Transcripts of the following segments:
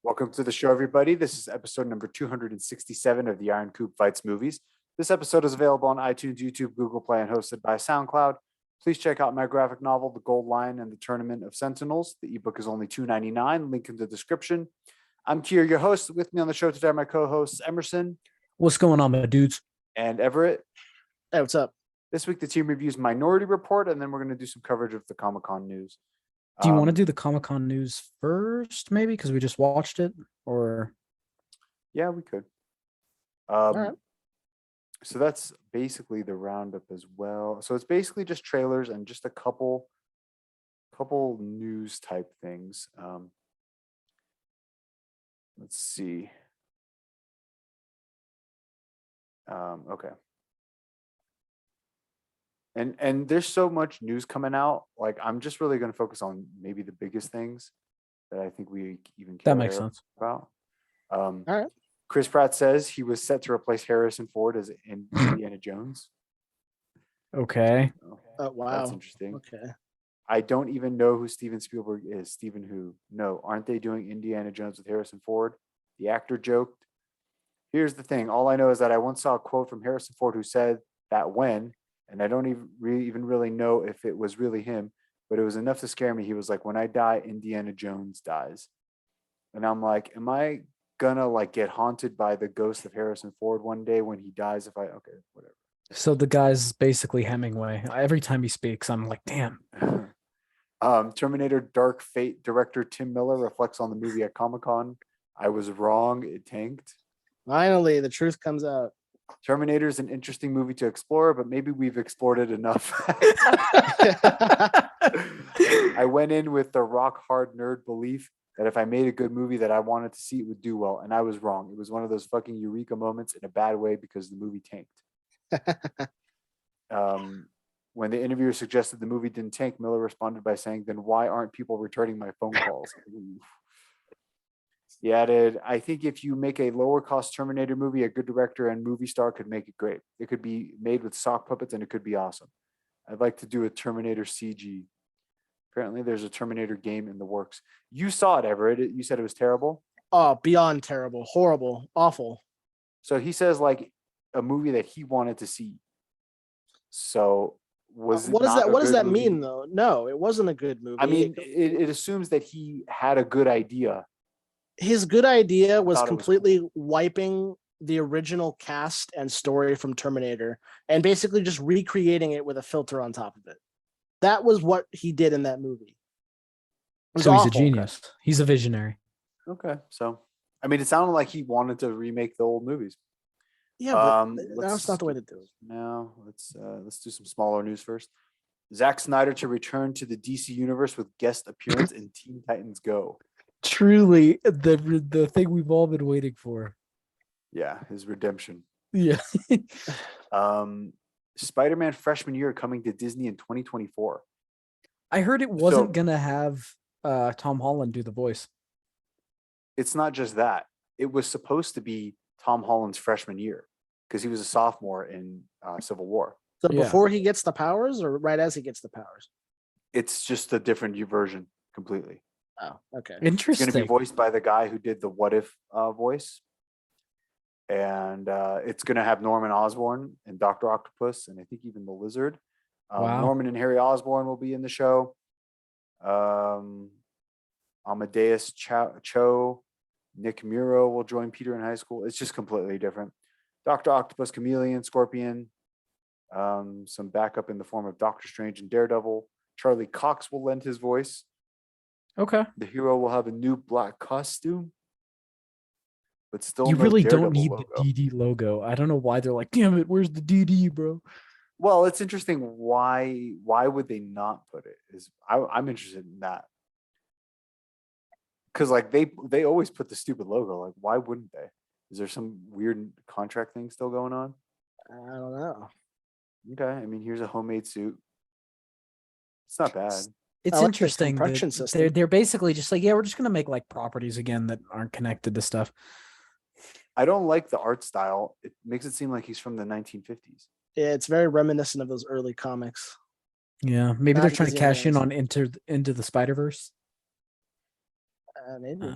Welcome to the show, everybody. This is episode number 267 of the Iron Coop Fights Movies. This episode is available on iTunes, YouTube, Google Play, and hosted by SoundCloud. Please check out my graphic novel, The Gold Lion and the Tournament of Sentinels. The ebook is only $2.99. Link in the description. I'm Kier, your host. With me on the show today are my co-hosts, Emerson. What's going on, my dudes? And Everett. Hey, what's up? This week, the team reviews Minority Report, and then we're going to do some coverage of the Comic-Con news. Do you want to do the Comic-Con news first, maybe? Because we just watched it, or? Yeah, we could. All right. So that's basically the roundup as well. So it's basically just trailers and just a couple news type things. Let's see. Okay. And there's so much news coming out. Like, I'm just really going to focus on maybe the biggest things that I think we even care That makes sense. about. All right. Chris Pratt says he was set to replace Harrison Ford as in Indiana Jones. Okay. Oh, wow. That's interesting. Okay. I don't even know who Steven Spielberg is. Steven who? No, aren't they doing Indiana Jones with Harrison Ford? The actor joked. Here's the thing. All I know is that I once saw a quote from Harrison Ford who said that when, and I don't even really know if it was really him, but it was enough to scare me. He was like, when I die, Indiana Jones dies. And I'm like, am I gonna like get haunted by the ghost of Harrison Ford one day when he dies? Okay, whatever. So the guy's basically Hemingway. Every time he speaks, I'm like, damn. Terminator Dark Fate director Tim Miller reflects on the movie at Comic-Con. I was wrong. It tanked. Finally, the truth comes out. Terminator is an interesting movie to explore, but maybe we've explored it enough. I went in with the rock hard nerd belief that if I made a good movie that I wanted to see, it would do well. And I was wrong. It was one of those fucking eureka moments in a bad way because the movie tanked. When the interviewer suggested the movie didn't tank, Miller responded by saying, then why aren't people returning my phone calls? He added, I think if you make a lower cost Terminator movie, a good director and movie star could make it great. It could be made with sock puppets and it could be awesome. I'd like to do a Terminator CG. Apparently there's a Terminator game in the works. You saw it, Everett. You said it was terrible? Oh, beyond terrible. Horrible. Awful. So he says like a movie that he wanted to see. So was what does that mean though? No, it wasn't a good movie. I mean, it assumes that he had a good idea. His good idea was completely wiping the original cast and story from Terminator and basically just recreating it with a filter on top of it. That was what he did in that movie. So he's a genius. He's a visionary. Okay. So, I mean, it sounded like he wanted to remake the old movies. Yeah, but that's not the way to do it. Now, let's do some smaller news first. Zack Snyder to return to the DC universe with guest appearance in Teen Titans Go. Truly, the thing we've all been waiting for. Yeah, his redemption. Yeah. Spider-Man freshman year coming to Disney in 2024. I heard it wasn't gonna have Tom Holland do the voice. It's not just that. It was supposed to be Tom Holland's freshman year because he was a sophomore in Civil War. So before he gets the powers or right as he gets the powers? It's just a different version completely. Oh, okay. Interesting. It's going to be voiced by the guy who did the What If voice. And it's going to have Norman Osborn and Dr. Octopus, and I think even the Lizard. Wow. Norman and Harry Osborn will be in the show. Amadeus Cho, Nick Muro will join Peter in high school. It's just completely different. Dr. Octopus, Chameleon, Scorpion, some backup in the form of Doctor Strange and Daredevil. Charlie Cox will lend his voice. Okay. The hero will have a new black costume, but still you no really Daredevil don't need logo. the DD logo. I don't know why they're like, damn it, where's the DD, bro? Well, it's interesting. Why would they not put it? I'm interested in that. Because like they always put the stupid logo. Like, why wouldn't they? Is there some weird contract thing still going on? I don't know. Okay, I mean, here's a homemade suit. It's not bad. It's I like the interesting. compression system. They're basically just like, yeah, we're just gonna make like properties again that aren't connected to stuff. I don't like the art style. It makes it seem like he's from the 1950s. Yeah, it's very reminiscent of those early comics. Yeah, maybe Not they're trying to Disney cash in ones. on into the Spider-Verse. Maybe.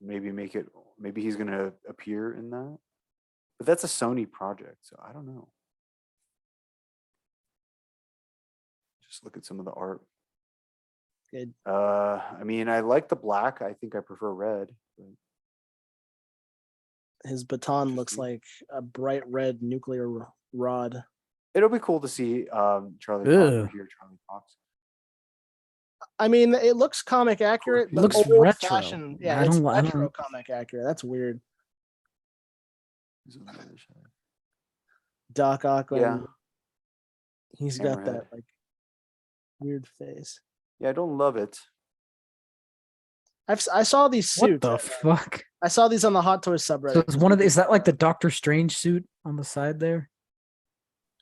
maybe make it. Maybe he's gonna appear in that. But that's a Sony project, so I don't know. Just look at some of the art. Good. I mean, I like the black. I think I prefer red. But His baton looks like a bright red nuclear rod. it'll be cool to see Charlie Ugh. Cox here. Charlie Cox. I mean, it looks comic accurate, It but looks old retro. fashioned. Yeah, I it's don't- I retro don't- comic accurate. That's weird. Who's on the other side? Doc Ock. Yeah. He's got Hammerhead. that like weird face. Yeah, I don't love it. I saw these suits. What the fuck? I saw these on the Hot Toys So subreddit. it's one of the, is that like the Doctor Strange suit on the side there,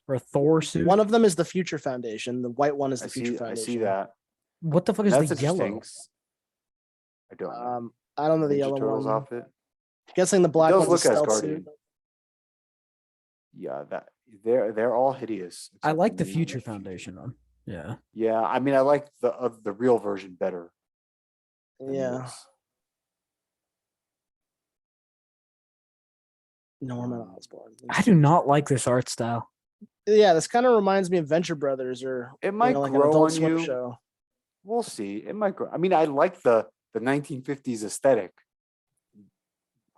or a Thor suit? One of them is the Future Foundation. The white one is I the Future see. I Foundation. see that. What the fuck is That's the interesting. yellow? I don't know. I don't know the Ninja yellow Turtles one. outfit. Guessing the black does one's a look stealth Asgardian. suit. Yeah, that they're all hideous. I except like for the one. Future Foundation one. Yeah. Yeah, I mean, I like the real version better. than Yeah, this. Norman Osborn. I do not like this art style. Yeah, this kind of reminds me of Venture Brothers, or It might like an grow Adult on Swim you. show. We'll see. It might grow. I mean, I like the 1950s aesthetic.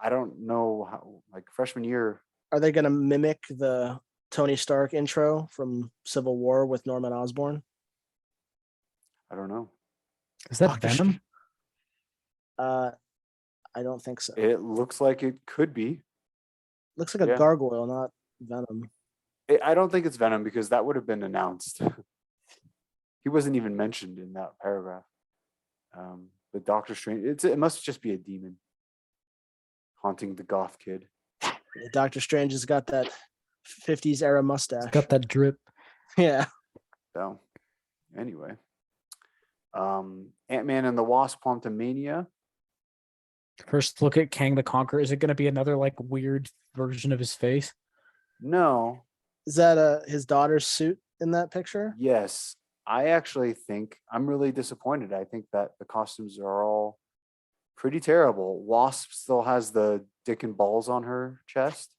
I don't know how. Like freshman year, Are they going to mimic the Tony Stark intro from Civil War with Norman Osborn? I don't know. Is that Doctor Venom? I don't think so. It looks like it could be. Looks like a yeah. gargoyle, not Venom. I don't think it's Venom because that would have been announced. He wasn't even mentioned in that paragraph. But Doctor Strange, it must just be a demon haunting the goth kid. Doctor Strange has got that 50s era mustache. It's got that drip. Yeah. So, anyway, Ant-Man and the Wasp: Quantumania. First look at Kang the Conqueror. Is it going to be another like weird version of his face? No, Is that his daughter's suit in that picture? yes, I actually think I'm really disappointed. I think that the costumes are all pretty terrible. Wasp still has the dick and balls on her chest.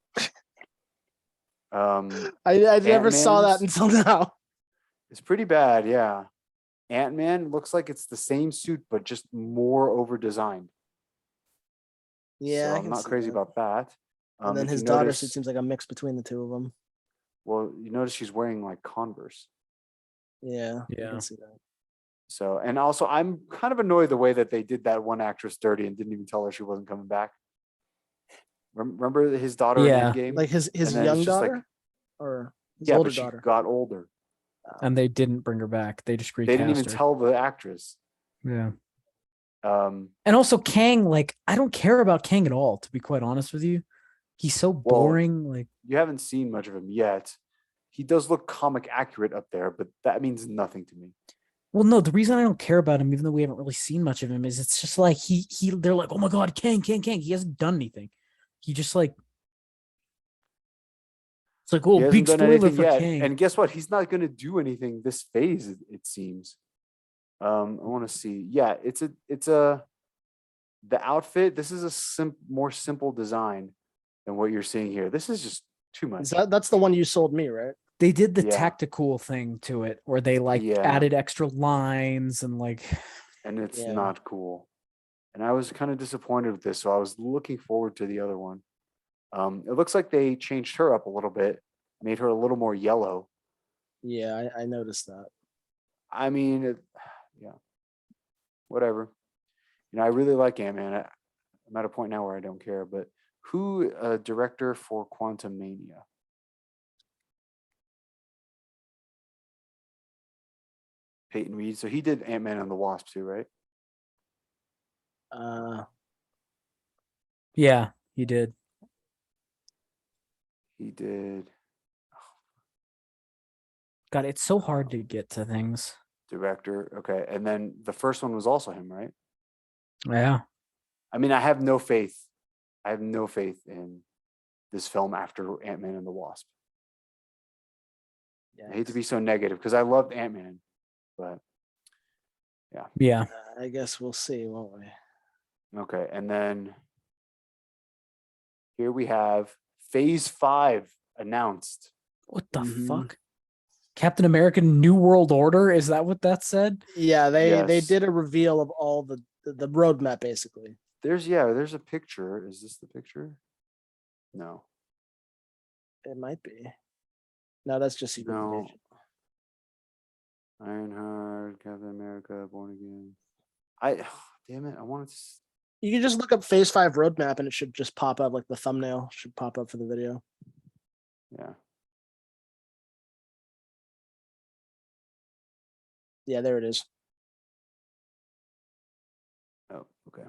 I never saw that Ant-Man's- until now. It's pretty bad, yeah. Ant-Man looks like it's the same suit, but just more over designed. Yeah, So I I'm can not see crazy that. about that. And then if his you daughter notice- suit seems like a mix between the two of them. Well, you notice she's wearing like Converse. Yeah, I Yeah. can see that. So, and also I'm kind of annoyed the way that they did that one actress dirty and didn't even tell her she wasn't coming back. Remember his daughter Yeah. in Endgame? Like his And then it's young just like- daughter, or his yeah, older but she daughter. got older. And they didn't bring her back. They just recast They didn't even her. tell the actress. Yeah. Um, And also Kang, like, I don't care about Kang at all, to be quite honest with you. He's so boring. Like, you haven't seen much of him yet. He does look comic accurate up there, but that means nothing to me. well, no, the reason I don't care about him, even though we haven't really seen much of him, is it's just like they're like, oh my god, Kang. He hasn't done anything. He just like it's like, He oh, hasn't big done spoiler anything for yet. Kang. And guess what? He's not going to do anything this phase. It seems. I want to see. Yeah, it's a the outfit. This is a more simple design than what you're seeing here. This is just too much. That's the one you sold me, right? They did the Yeah. tactical thing to it where they like Yeah. added extra lines and like And it's Yeah. not cool. And I was kind of disappointed with this, so I was looking forward to the other one. It looks like they changed her up a little bit, made her a little more yellow. Yeah, I noticed that. I mean, yeah, whatever. You know, I really like Ant-Man. I'm at a point now where I don't care. But who director for Quantumania? Peyton Reed. So he did Ant-Man and the Wasp too, right? yeah, he did. He did God, it's so hard to get to things. director. Okay, and then the first one was also him, right? Yeah. I mean, I have no faith. I have no faith in this film after Ant-Man and the Wasp. Yeah, I hate to be so negative because I loved Ant-Man, but Yeah. I guess we'll see, won't we? Okay, and then here we have Phase 5 announced. What the Mhm. fuck? Captain America New World Order? Is that what that said? Yeah, they Yes. did a reveal of all the roadmap basically. There's a picture. Is this the picture? No. It might be. No, that's just Secret No. Invasion. Ironheart, Captain America, Born Again. Damn it, I wanted to. You can just look up Phase 5 roadmap and it should just pop up, like the thumbnail should pop up for the video. Yeah. Yeah, there it is. Oh, okay.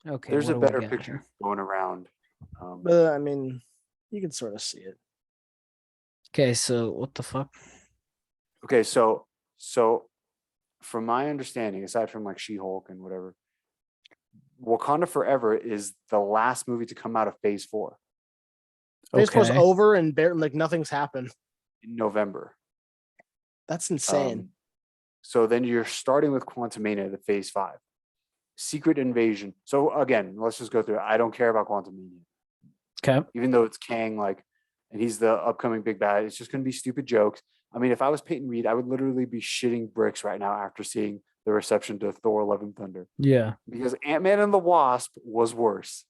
Okay. There's what a do we better got picture here? going around. But I mean, you can sort of see it. Okay, so what the fuck? Okay, so from my understanding, aside from like She-Hulk and whatever, Wakanda Forever is the last movie to come out of Phase 4 Phase 4's Okay. over and like nothing's happened. in November. That's insane. So then you're starting with Quantumania, the Phase 5. Secret Invasion. So again, let's just go through it. I don't care about Quantumania. Okay. Even though it's Kang, like, and he's the upcoming big bad, it's just going to be stupid jokes. I mean, if I was Peyton Reed, I would literally be shitting bricks right now after seeing the reception to Thor: Love and Thunder, Yeah. because Ant-Man and the Wasp was worse.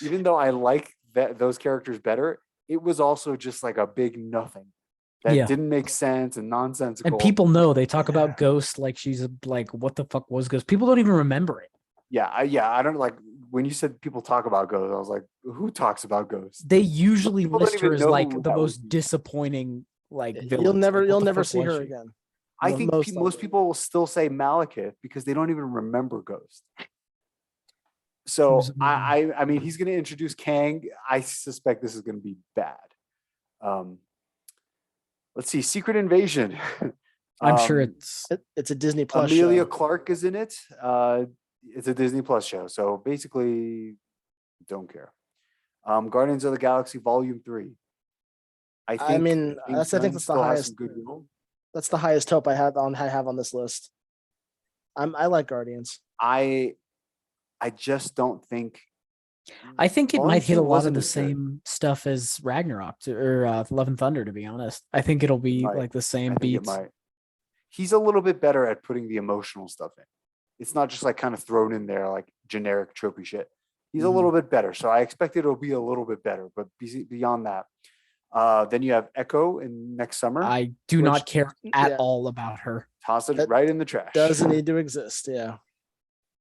Even though I like those characters better, it was also just like a big nothing that Yeah. didn't make sense and nonsensical. And people know they talk about Ghost like she's like, what the fuck was Ghost? People don't even remember it. Yeah, I don't like when you said people talk about Ghost. I was like, who talks about Ghost? They usually People don't list her even as know like who the that most would be. disappointing like You'll villains. never Like, what you'll the never fuck see was her she? again. I think Most most likely. people will still say Malekith because they don't even remember Ghost. He So was amazing. I mean, he's going to introduce Kang. I suspect this is going to be bad. Let's see, Secret Invasion. I'm sure it's It's a Disney Plus Amelia show. Clark is in it. It's a Disney Plus show, so basically, don't care. Guardians of the Galaxy Volume 3. I mean, James I think Gunn that's the still has highest. some goodwill. That's the highest hope I have on this list. I like Guardians. I just don't think. I think it Volume might hit 2 a lot of wasn't the as good. same stuff as Ragnarok or Love and Thunder, to be honest. I think it'll be might. like the same I think it beats. might. He's a little bit better at putting the emotional stuff in. It's not just like kind of thrown in there like generic tropey shit. He's a Mhm. little bit better, so I expect it'll be a little bit better. But beyond that, then you have Echo in next summer. I do Which- not care at yeah. all about her. Toss it That right in the trash. Doesn't need to exist. Yeah.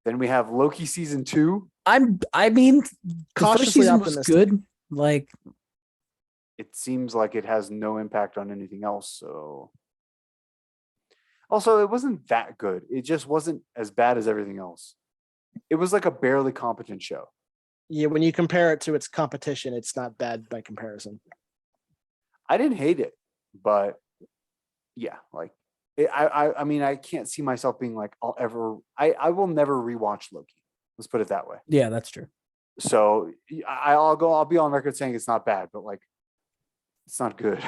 Then we have Loki season 2. I mean, the first Cautiously season was optimistic. good. Like, It seems like it has no impact on anything else. So, also, it wasn't that good. It just wasn't as bad as everything else. It was like a barely competent show. Yeah, when you compare it to its competition, it's not bad by comparison. I didn't hate it, but yeah, like I mean, I can't see myself being like I will never rewatch Loki. Let's put it that way. yeah, that's true. So I'll be on record saying it's not bad, but like it's not good.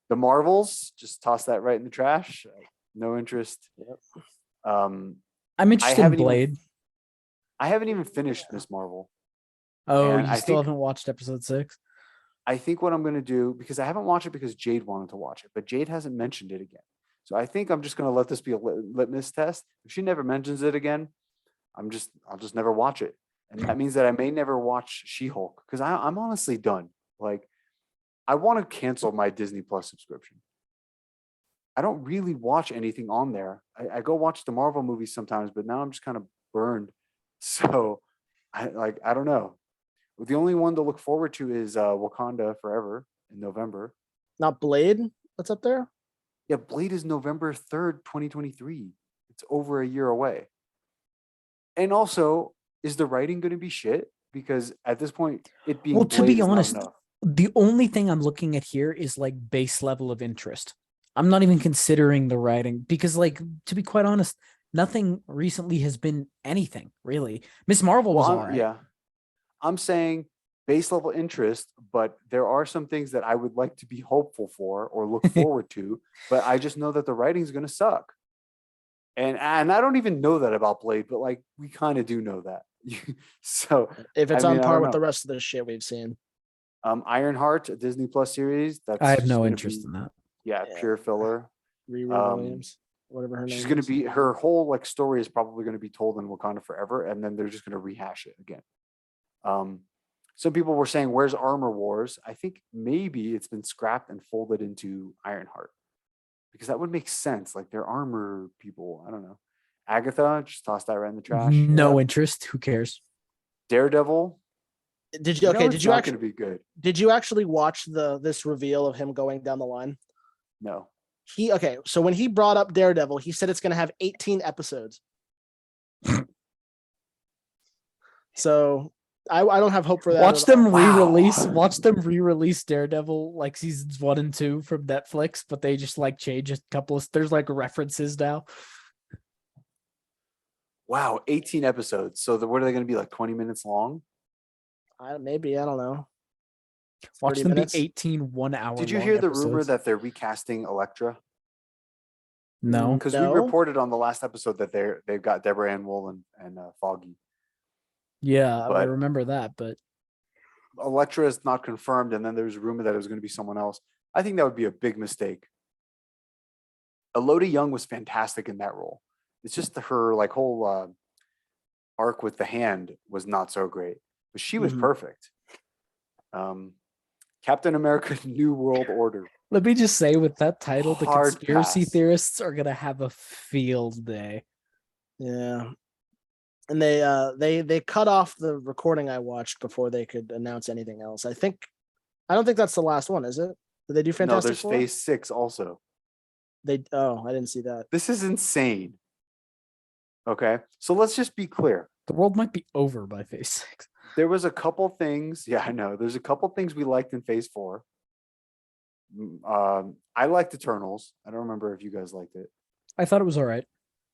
The Marvels, just toss that right in the trash. No interest. Yep. Um, I'm interested in haven't even- Blade. I haven't even finished Miss Marvel. Oh, and you I still think- haven't watched episode 6? I think what I'm going to do, because I haven't watched it because Jade wanted to watch it, but Jade hasn't mentioned it again. So I think I'm just going to let this be a litmus test. If she never mentions it again, I'll just never watch it. And that means that I may never watch She-Hulk because I'm honestly done. Like, I want to cancel my Disney Plus subscription. I don't really watch anything on there. I go watch the Marvel movies sometimes, but now I'm just kind of burned. So I don't know. The only one to look forward to is Wakanda Forever in November. Not Blade that's up there? Yeah, Blade is November 3rd, 2023. It's over a year away. And also, is the writing going to be shit? Because at this point, it being Well, to Blade be is honest, not enough. the only thing I'm looking at here is like base level of interest. I'm not even considering the writing because, like, to be quite honest, nothing recently has been anything really. Miss Marvel was all right. Yeah. I'm saying base level interest, but there are some things that I would like to be hopeful for or look forward to, but I just know that the writing is going to suck. And I don't even know that about Blade, but like we kind of do know that. So If it's I on mean, I par don't with the know. rest of the shit we've seen. Ironheart, a Disney Plus series. That's I have just no gonna interest be, in that. yeah, Yeah. pure filler. Riri Um, Williams, whatever her name She's is. gonna be her whole like story is probably gonna be told in Wakanda forever, and then they're just gonna rehash it again. Some people were saying, "Where's Armor Wars?" I think maybe it's been scrapped and folded into Ironheart because that would make sense. Like they're armor people. I don't know. Agatha, just toss that right in the trash. No interest. Who cares? Daredevil. Did you It's not going to be good. did you actually watch this reveal of him going down the line? No. So when he brought up Daredevil, he said it's going to have 18 episodes. So I don't have hope for that. Watch at all. them re-release. Wow. Watch them re-release Daredevil like seasons 1 and 2 from Netflix, but they just like change a couple of. There's like references now. Wow, 18 episodes. So what are they going to be like 20 minutes long? Maybe, I don't know. Watch 30 them minutes? be 18 1-hour. Did you long hear the rumor episodes. that they're recasting Elektra? No. Because No. we reported on the last episode that they've got Deborah Ann Wool and Foggy. Yeah, I But remember that, but Elektra is not confirmed, and then there's a rumor that it was going to be someone else. I think that would be a big mistake. Elodie Young was fantastic in that role. It's just her like whole arc with the hand was not so great, but she was Mhm. perfect. Captain America: New World Order. let me just say with that title, the Hard conspiracy pass. theorists are gonna have a field day. Yeah. And they cut off the recording I watched before they could announce anything else. I don't think that's the last one, is it? Did they do No, Fantastic there's Four? Phase 6 also. I didn't see that. This is insane. Okay, so let's just be clear. The world might be over by phase 6. There was a couple things. Yeah, I know. There's a couple things we liked in Phase 4. I liked Eternals. I don't remember if you guys liked it. I thought it was all right.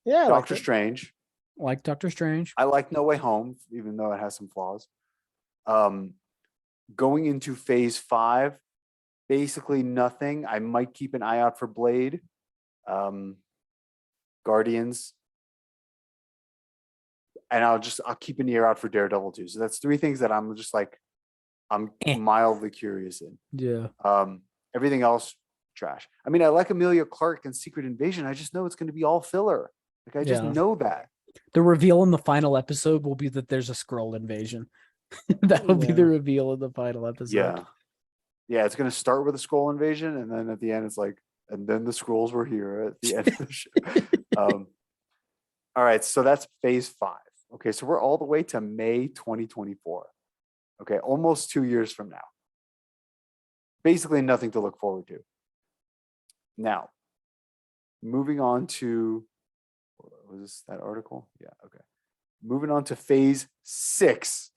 Yeah, I liked Doctor it. Strange. Like Doctor Strange. I like No Way Home, even though it has some flaws. Going into Phase 5, basically nothing. I might keep an eye out for Blade. Guardians. And I'll keep an ear out for Daredevil too. So that's 3 things that I'm just like, I'm mildly curious in. Yeah. Everything else, trash. I mean, I like Amelia Clark and Secret Invasion. I just know it's going to be all filler. Like I just Yeah. know that. The reveal in the final episode will be that there's a Skrull invasion. That will be Yeah. the reveal in the final episode. Yeah. Yeah, it's going to start with a Skrull invasion, and then at the end, it's like, and then the Skrulls were here at the end of the show. All right, so that's Phase 5. Okay, so we're all the way to May 2024. Okay, almost 2 years from now. Basically, nothing to look forward to. Now, moving on to, was this that article? Yeah, okay. Moving on to Phase 6.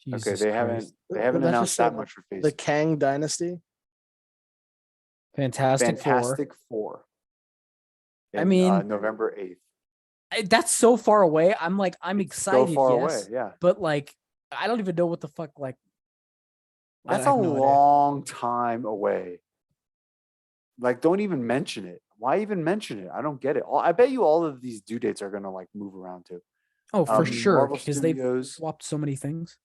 Jesus Okay, they haven't Christ. announced just that said much for Phase The 6. Kang Dynasty. Fantastic Four. Four. I mean- November 8th. That's so far away. I'm excited. So far yes, away, yeah. but like, I don't even know what the fuck. Like, I That's a have no idea. long time away. Like, don't even mention it. Why even mention it? I don't get it. I bet you all of these due dates are gonna like move around too. Oh, for sure, Marvel because they've Studios. swapped so many things.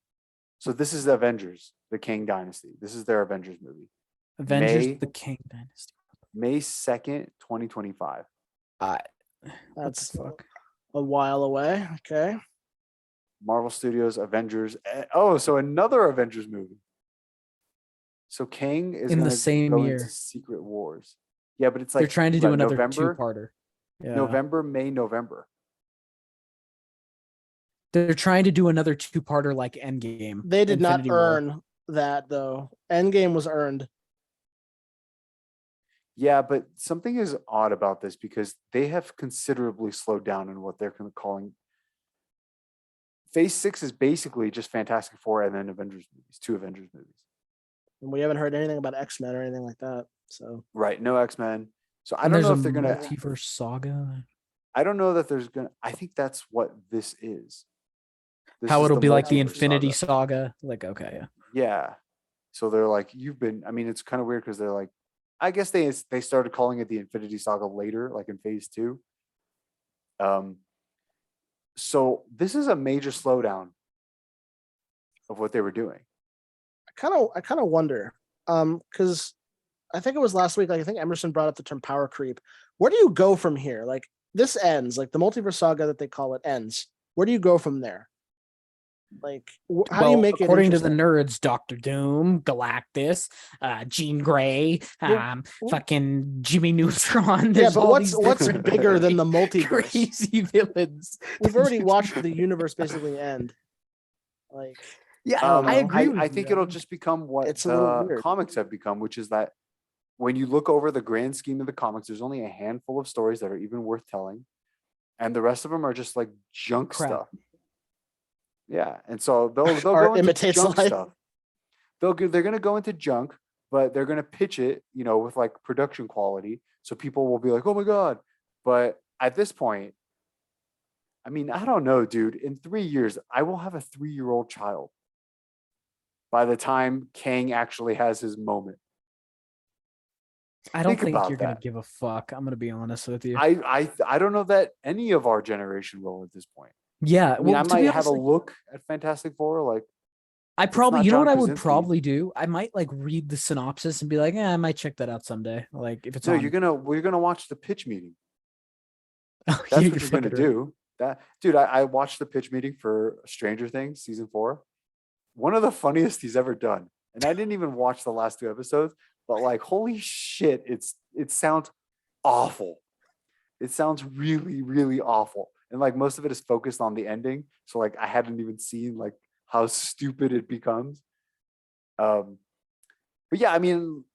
So this is the Avengers, the Kang Dynasty. This is their Avengers movie. Avengers: May- The Kang Dynasty. May 2nd, 2025. What That's the fuck? a while away. Okay. Marvel Studios, Avengers. Oh, so another Avengers movie. So Kang is In the gonna same go year. into Secret Wars. Yeah, but it's like They're trying to do what, another November, two-parter. Yeah. November, May, November. They're trying to do another two-parter like Endgame. They did Infinity not War. earn that though. Endgame was earned. Yeah, but something is odd about this because they have considerably slowed down in what they're calling. Phase 6 is basically just Fantastic Four and then Avengers movies, 2 Avengers movies. And we haven't heard anything about X-Men or anything like that. So Right, no X-Men. So I And don't there's know a if they're gonna. multiverse saga. I don't know that there's gonna. I think that's what this is. This How is it'll be like the multiverse Infinity saga. Saga. Like, okay, yeah. Yeah. So they're like, you've been. I mean, it's kind of weird because they're like, I guess they started calling it the Infinity Saga later, like in phase 2. So this is a major slowdown of what they were doing. I kind of wonder, because I think it was last week. Like I think Emerson brought up the term power creep. Where do you go from here? Like this ends, like the multiverse saga that they call it ends. Where do you go from there? Like, how do you make it? According to the nerds, Doctor Doom, Galactus, Jean Grey, fucking Jimmy Neutron. Yeah, but what's bigger than the multiverse? Crazy villains. We've already watched the universe basically end. Like, yeah, I agree. I think it'll just become what the comics have become, which is that when you look over the grand scheme of the comics, there's only a handful of stories that are even worth telling, and the rest of them are just like junk stuff. Yeah, and so they'll go into junk stuff. They're going to go into junk, but they're going to pitch it, with like production quality, so people will be like, "Oh my god!" But at this point, I mean, I don't know, dude. In 3 years, I will have a 3-year-old child. By the time Kang actually has his moment, I don't think you're going to give a fuck. I'm going to be honest with you. I don't know that any of our generation will at this point. Yeah, I mean, I might have a look at Fantastic Four. Like, I probably, you know what I would probably do? I might like read the synopsis and be like, I might check that out someday. Like, if it's on. We're gonna watch the pitch meeting. Oh, That's what you're gonna do. That, dude, I watched the pitch meeting for Stranger Things season 4. One of the funniest he's ever done, and I didn't even watch the last 2 episodes, but like, holy shit, it sounds awful. It sounds really, really awful. And like most of it is focused on the ending. So like I hadn't even seen like how stupid it becomes. But yeah, I mean,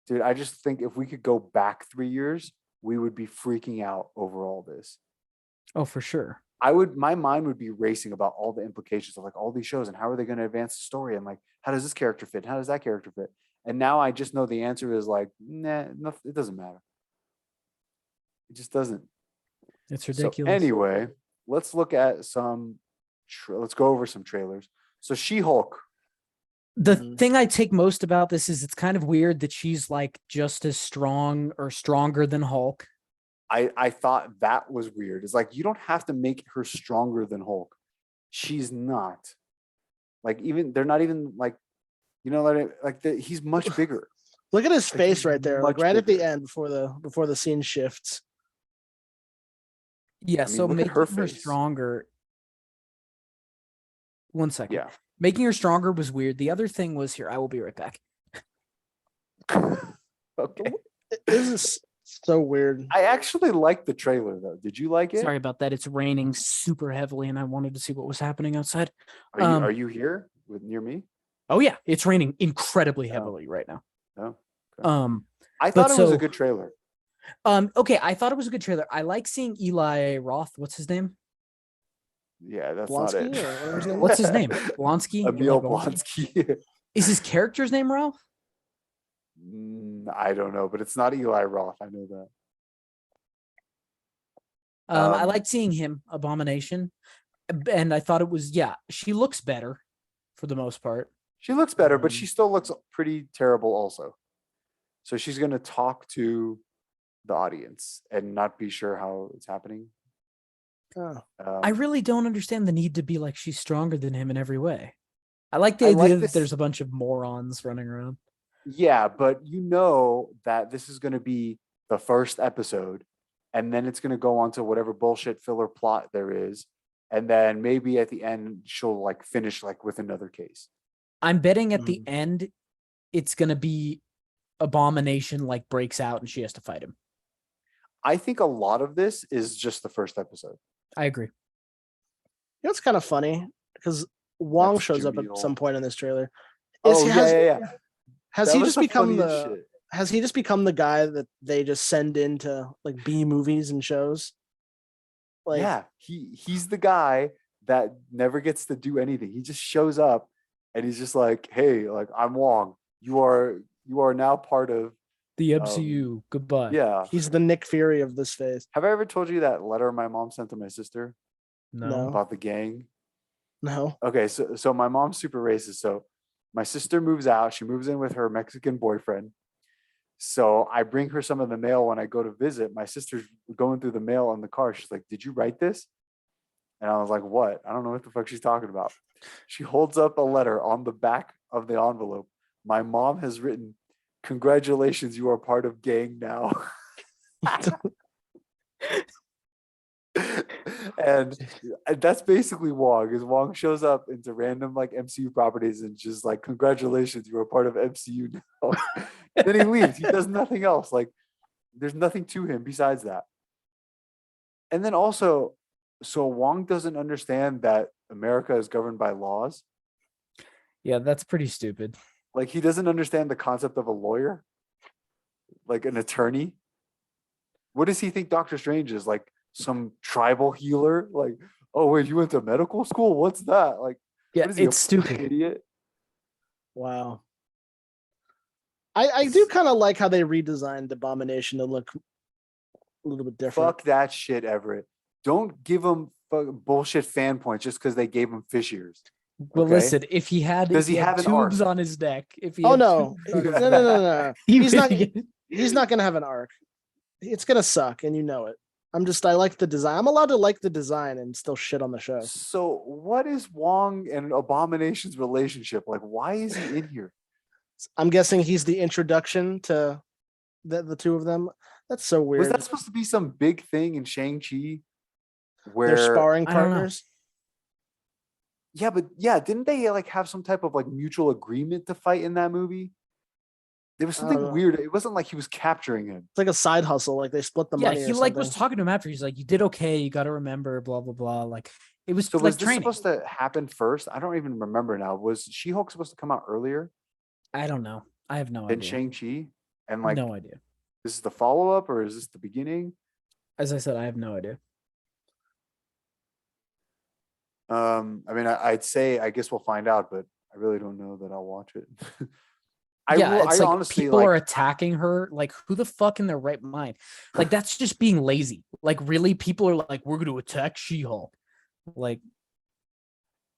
dude, I just think if we could go back 3 years, we would be freaking out over all this. Oh, for sure. My mind would be racing about all the implications of like all these shows and how are they going to advance the story and like how does this character fit? How does that character fit? And now I just know the answer is like, nah, it doesn't matter. It just doesn't. It's ridiculous. So anyway, let's look at let's go over some trailers. So She-Hulk. The thing I take most about this is it's kind of weird that she's like just as strong or stronger than Hulk. I thought that was weird. It's like, you don't have to make her stronger than Hulk. She's not. Like, even they're not even like, he's much bigger. Look at his face right there, like right bigger. At the end before the scene shifts. Yeah, so making her stronger. 1 second. Yeah. Making her stronger was weird. The other thing was here. I will be right back. Okay. This is so weird. I actually liked the trailer though. Did you like it? Sorry about that. It's raining super heavily and I wanted to see what was happening outside. Are you here near me? Oh yeah, it's raining incredibly heavily right now. Oh. Okay. I thought it was a good trailer. Okay, I thought it was a good trailer. I like seeing Eli Roth. What's his name? Yeah, that's Blonsky, not it. What's his name? Blonsky? Emil Blonsky. Is his character's name Ralph? I don't know, but it's not Eli Roth. I know that. I liked seeing him, Abomination. And I thought it was, she looks better for the most part. She looks better, but she still looks pretty terrible also. So she's going to talk to the audience and not be sure how it's happening. I really don't understand the need to be like she's stronger than him in every way. I like the idea that there's a bunch of morons running around. Yeah, but you know that this is going to be the first episode, and then it's going to go on to whatever bullshit filler plot there is, and then maybe at the end she'll like finish like with another case. I'm betting at the end it's going to be Abomination like breaks out and she has to fight him. I think a lot of this is just the first episode. I agree. You know, it's kind of funny because Wong shows up at some point in this trailer. Yeah. Has he just become the guy that they just send into like B movies and shows? Like, yeah, he's the guy that never gets to do anything. He just shows up and he's just like, hey, like, I'm Wong. You are now part of the MCU. Goodbye. Yeah. He's the Nick Fury of this phase. Have I ever told you that letter my mom sent to my sister? No. About the gang? No. Okay, so my mom's super racist. So my sister moves out. She moves in with her Mexican boyfriend. So I bring her some of the mail when I go to visit. My sister's going through the mail in the car. She's like, "Did you write this?" And I was like, "What?" I don't know what the fuck she's talking about. She holds up a letter on the back of the envelope. My mom has written, "Congratulations, you are part of gang now." And that's basically Wong. Is Wong shows up into random like MCU properties and just like, "Congratulations, you are part of MCU now." And then he leaves. He does nothing else. Like, there's nothing to him besides that. And then also, so Wong doesn't understand that America is governed by laws. Yeah, that's pretty stupid. Like, he doesn't understand the concept of a lawyer, like an attorney. What does he think Doctor Strange is? Like some tribal healer? Like, oh wait, you went to medical school? What's that? Like, Yeah, what is he, it's stupid. idiot? Wow. I do kind of like how they redesigned Abomination to look a little bit different. Fuck that shit, Everett. Don't give him bullshit fan points just because they gave him fish ears. Well, Okay? listen, if he had have an arc? tubes on his neck, if he Oh had no. tubes on his No, no, no, no. he He's would not get- he's not gonna have an arc. It's gonna suck, and you know it. I like the design. I'm allowed to like the design and still shit on the show. So what is Wong and Abomination's relationship? Like, why is he in here? I'm guessing he's the introduction to the two of them. That's so weird. Was that supposed to be some big thing in Shang-Chi? Where They're sparring I don't know. partners. Yeah, but yeah, didn't they like have some type of like mutual agreement to fight in that movie? There was I don't know. something weird. It wasn't like he was capturing him. It's like a side hustle. Like they split the yeah, money. he or like was something. talking to him after. He's like, "You did okay. You got to remember, blah blah blah." Like it was So like was this training. supposed to happen first? I don't even remember now. Was She-Hulk supposed to come out earlier I don't know. I have no than idea. Shang-Chi? And like, No idea. this is the follow-up or is this the beginning? As I said, I have no idea. I mean, I'd say, I guess we'll find out, but I really don't know that I'll watch it. Yeah, it's I like honestly people like, are attacking her. Like, who the fuck in their right mind? Like, that's just being lazy. Like, really, people are like, "We're going to attack She-Hulk." Like,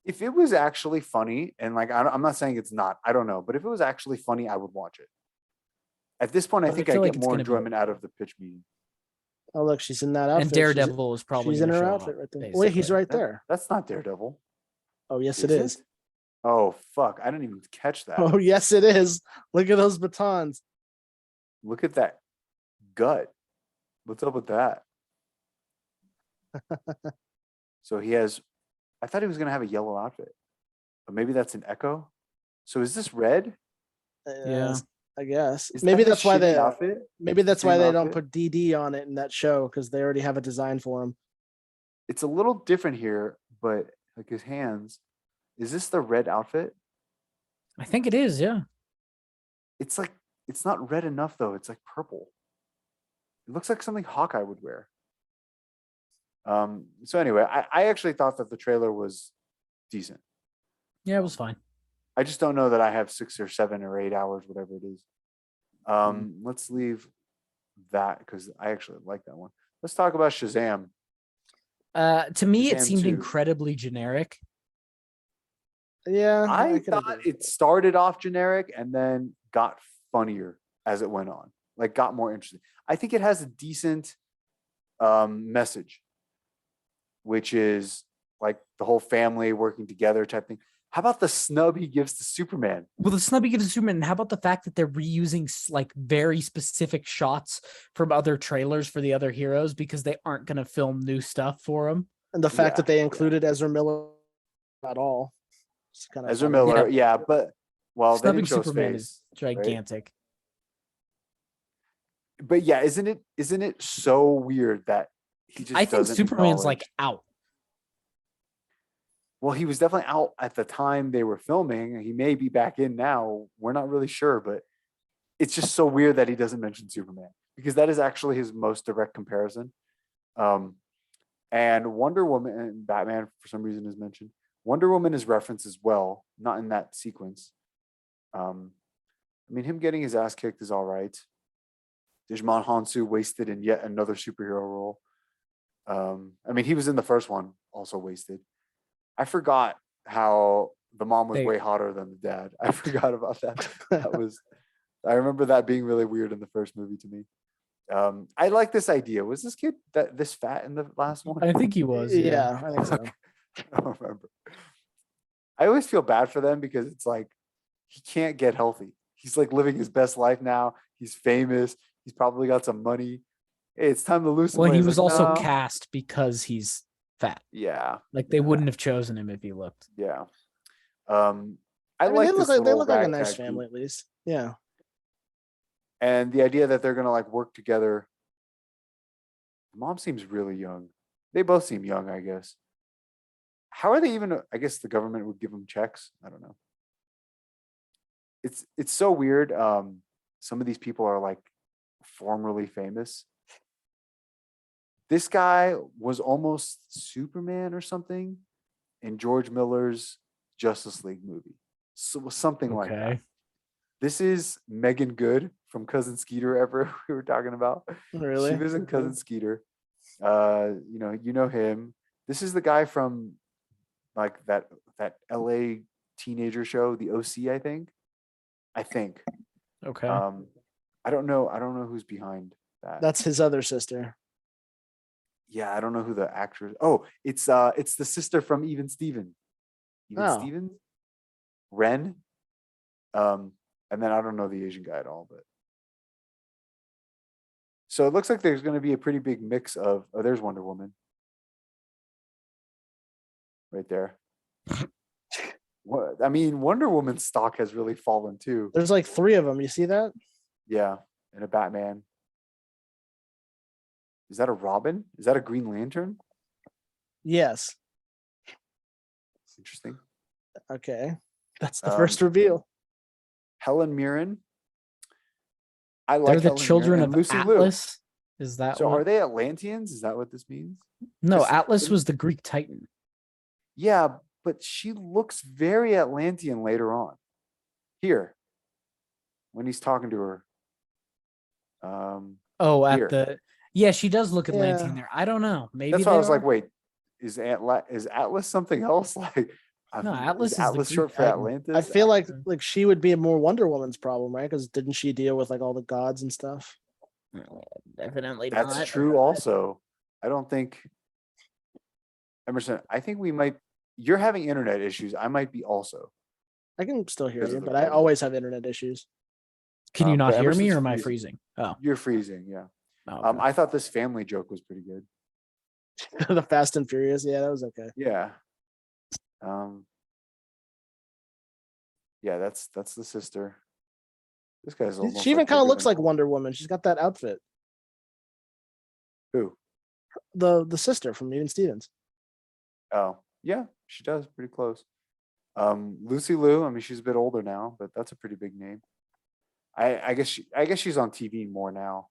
if it was actually funny, and like, I'm not saying it's not, I don't know, but if it was actually funny, I would watch it. At this point, I But I think I feel like get it's more gonna be enjoyment out of the pitch meeting. Oh look, she's in that outfit. and Daredevil is probably She's in gonna her show outfit up, right there. Wait, he's basically. right there. That's not Daredevil. Oh yes, it is. It? Oh fuck! I didn't even catch that. Oh yes, it is. Look at those batons. Look at that gut. What's up with that? So he has. I thought he was gonna have a yellow outfit, but maybe that's an Echo. So is this red? Yeah. I guess. Is Maybe that his that's why shitty they. outfit. Maybe that's why Same they don't outfit? put DD on it in that show because they already have a design for him. It's a little different here, but like his hands. Is this the red outfit? I think it is. Yeah. It's like, it's not red enough though. It's like purple. It looks like something Hawkeye would wear. So anyway, I actually thought that the trailer was decent. Yeah, it was fine. I just don't know that I have 6 or 7 or 8 hours, whatever it is. Let's leave that because I actually like that one. Let's talk about Shazam. To me, it Shazam seemed 2. incredibly generic. Yeah, I can thought agree. it started off generic and then got funnier as it went on, like got more interesting. I think it has a decent message, which is like the whole family working together type thing. How about the snub he gives to Superman? Well, the snubby gives to Superman. And how about the fact that they're reusing like very specific shots from other trailers for the other heroes because they aren't going to film new stuff for them? And the fact Yeah, that they yeah. included Ezra Miller at all. It's kind of Ezra funny. Miller, yeah, but well, they Snubbing didn't show his Superman face, is right? gigantic. But yeah, isn't it so weird that he just I think doesn't Superman's like acknowledge- out. Well, he was definitely out at the time they were filming. He may be back in now. We're not really sure, but it's just so weird that he doesn't mention Superman because that is actually his most direct comparison. And Wonder Woman and Batman, for some reason, is mentioned. Wonder Woman is referenced as well, not in that sequence. I mean, him getting his ass kicked is all right. Digimon Hansu wasted in yet another superhero role. I mean, he was in the first one, also wasted. I forgot how the mom was They- way hotter than the dad. I forgot about that. That was I remember that being really weird in the first movie to me. I like this idea. Was this kid this fat in the last one? I think he was. Yeah, I think so. I don't remember. I always feel bad for them because it's like he can't get healthy. He's like living his best life now. He's famous. He's probably got some money. Hey, it's time to lose some Well, weight. he It's was like, also no. cast because he's fat. Yeah. Like they wouldn't have chosen him if he looked. Yeah. I mean, like they this look little like a nice ragtag family group. at least. Yeah. And the idea that they're gonna like work together. Mom seems really young. They both seem young, I guess. How are they even? I guess the government would give them checks. I don't know. It's so weird. Some of these people are like formerly famous. This guy was almost Superman or something in George Miller's Justice League movie. So something like that. Okay. This is Megan Good from Cousin Skeeter ever we were talking about. Really? She was in Cousin Skeeter. You know him. This is the guy from like that LA teenager show, the OC, I think. Okay. I don't know who's behind that. That's his other sister. Yeah, I don't know who the actress. Oh, it's the sister from Even Steven. Oh. Stevens? Ren. And then I don't know the Asian guy at all, but so it looks like there's going to be a pretty big mix of. Oh, there's Wonder Woman, right there. What I mean, Wonder Woman's stock has really fallen too. There's like 3 of them. You see that? Yeah, and a Batman. Is that a Robin? Is that a Green Lantern? Yes. Interesting. Okay. That's the first reveal. Helen Mirren. I They're like the Helen children Mirren of and Lucy Atlas. Is Liu. that So what? are they Atlanteans? Is that what this means? No, This- Atlas was the Greek Titan. Yeah, but she looks very Atlantean later on. Here, when he's talking to her. Oh, at Here. the she does look Atlantean Yeah. there. I don't know. Maybe That's why they I was like, are. wait, is Atlas something else? Like, No, Atlas is the Atlas Greek short for Titan. Atlantis? I feel like she would be more Wonder Woman's problem, right? Because didn't she deal with like all the gods and stuff? Definitely That's not. true. Also, I don't think Emerson. I think we might. You're having internet issues. I might be also. I can still hear Because you, of the but I weather. always have internet issues. Can you not but hear me, Emerson's or am I freezing. freezing? Oh, You're freezing. Yeah. oh, okay. I thought this family joke was pretty good. The Fast and Furious, yeah, that was okay. Yeah. Yeah, that's the sister. This guy's almost She even like kind of bigger looks than like Hulk. Wonder Woman. She's got that outfit. Who? The sister from Even Stevens. Oh, yeah, she does pretty close. Lucy Liu, I mean, she's a bit older now, but that's a pretty big name. I guess she's on TV more now.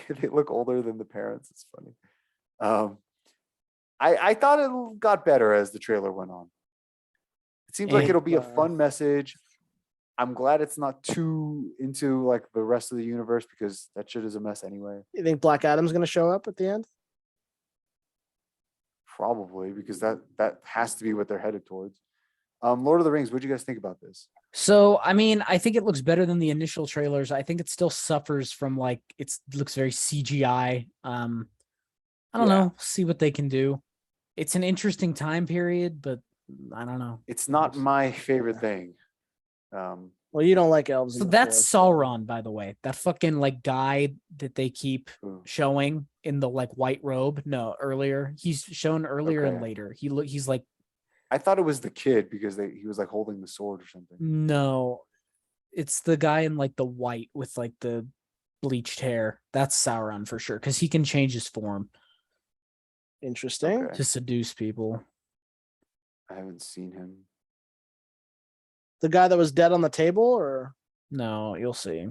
They look older than the parents. It's funny. I thought it got better as the trailer went on. It seems like it'll be a fun message. I'm glad it's not too into like the rest of the universe because that shit is a mess anyway. You think Black Adam's going to show up at the end? Probably because that has to be what they're headed towards. Lord of the Rings, what do you guys think about this? So, I mean, I think it looks better than the initial trailers. I think it still suffers from like it looks very CGI. I don't know. See what they can do. It's an interesting time period, but I don't know. It's not my favorite thing. Well, you don't like elves. So in the that's forest. Sauron, by the way. That fucking like guy that they keep Ooh. showing in the like white robe. No, earlier he's shown earlier and Okay. later. He's like, I thought it was the kid because he was like holding the sword or something. no, it's the guy in like the white with like the bleached hair. That's Sauron for sure because he can change his form Interesting. Okay. to seduce people. I haven't seen him. The guy that was dead on the table, or No, you'll see.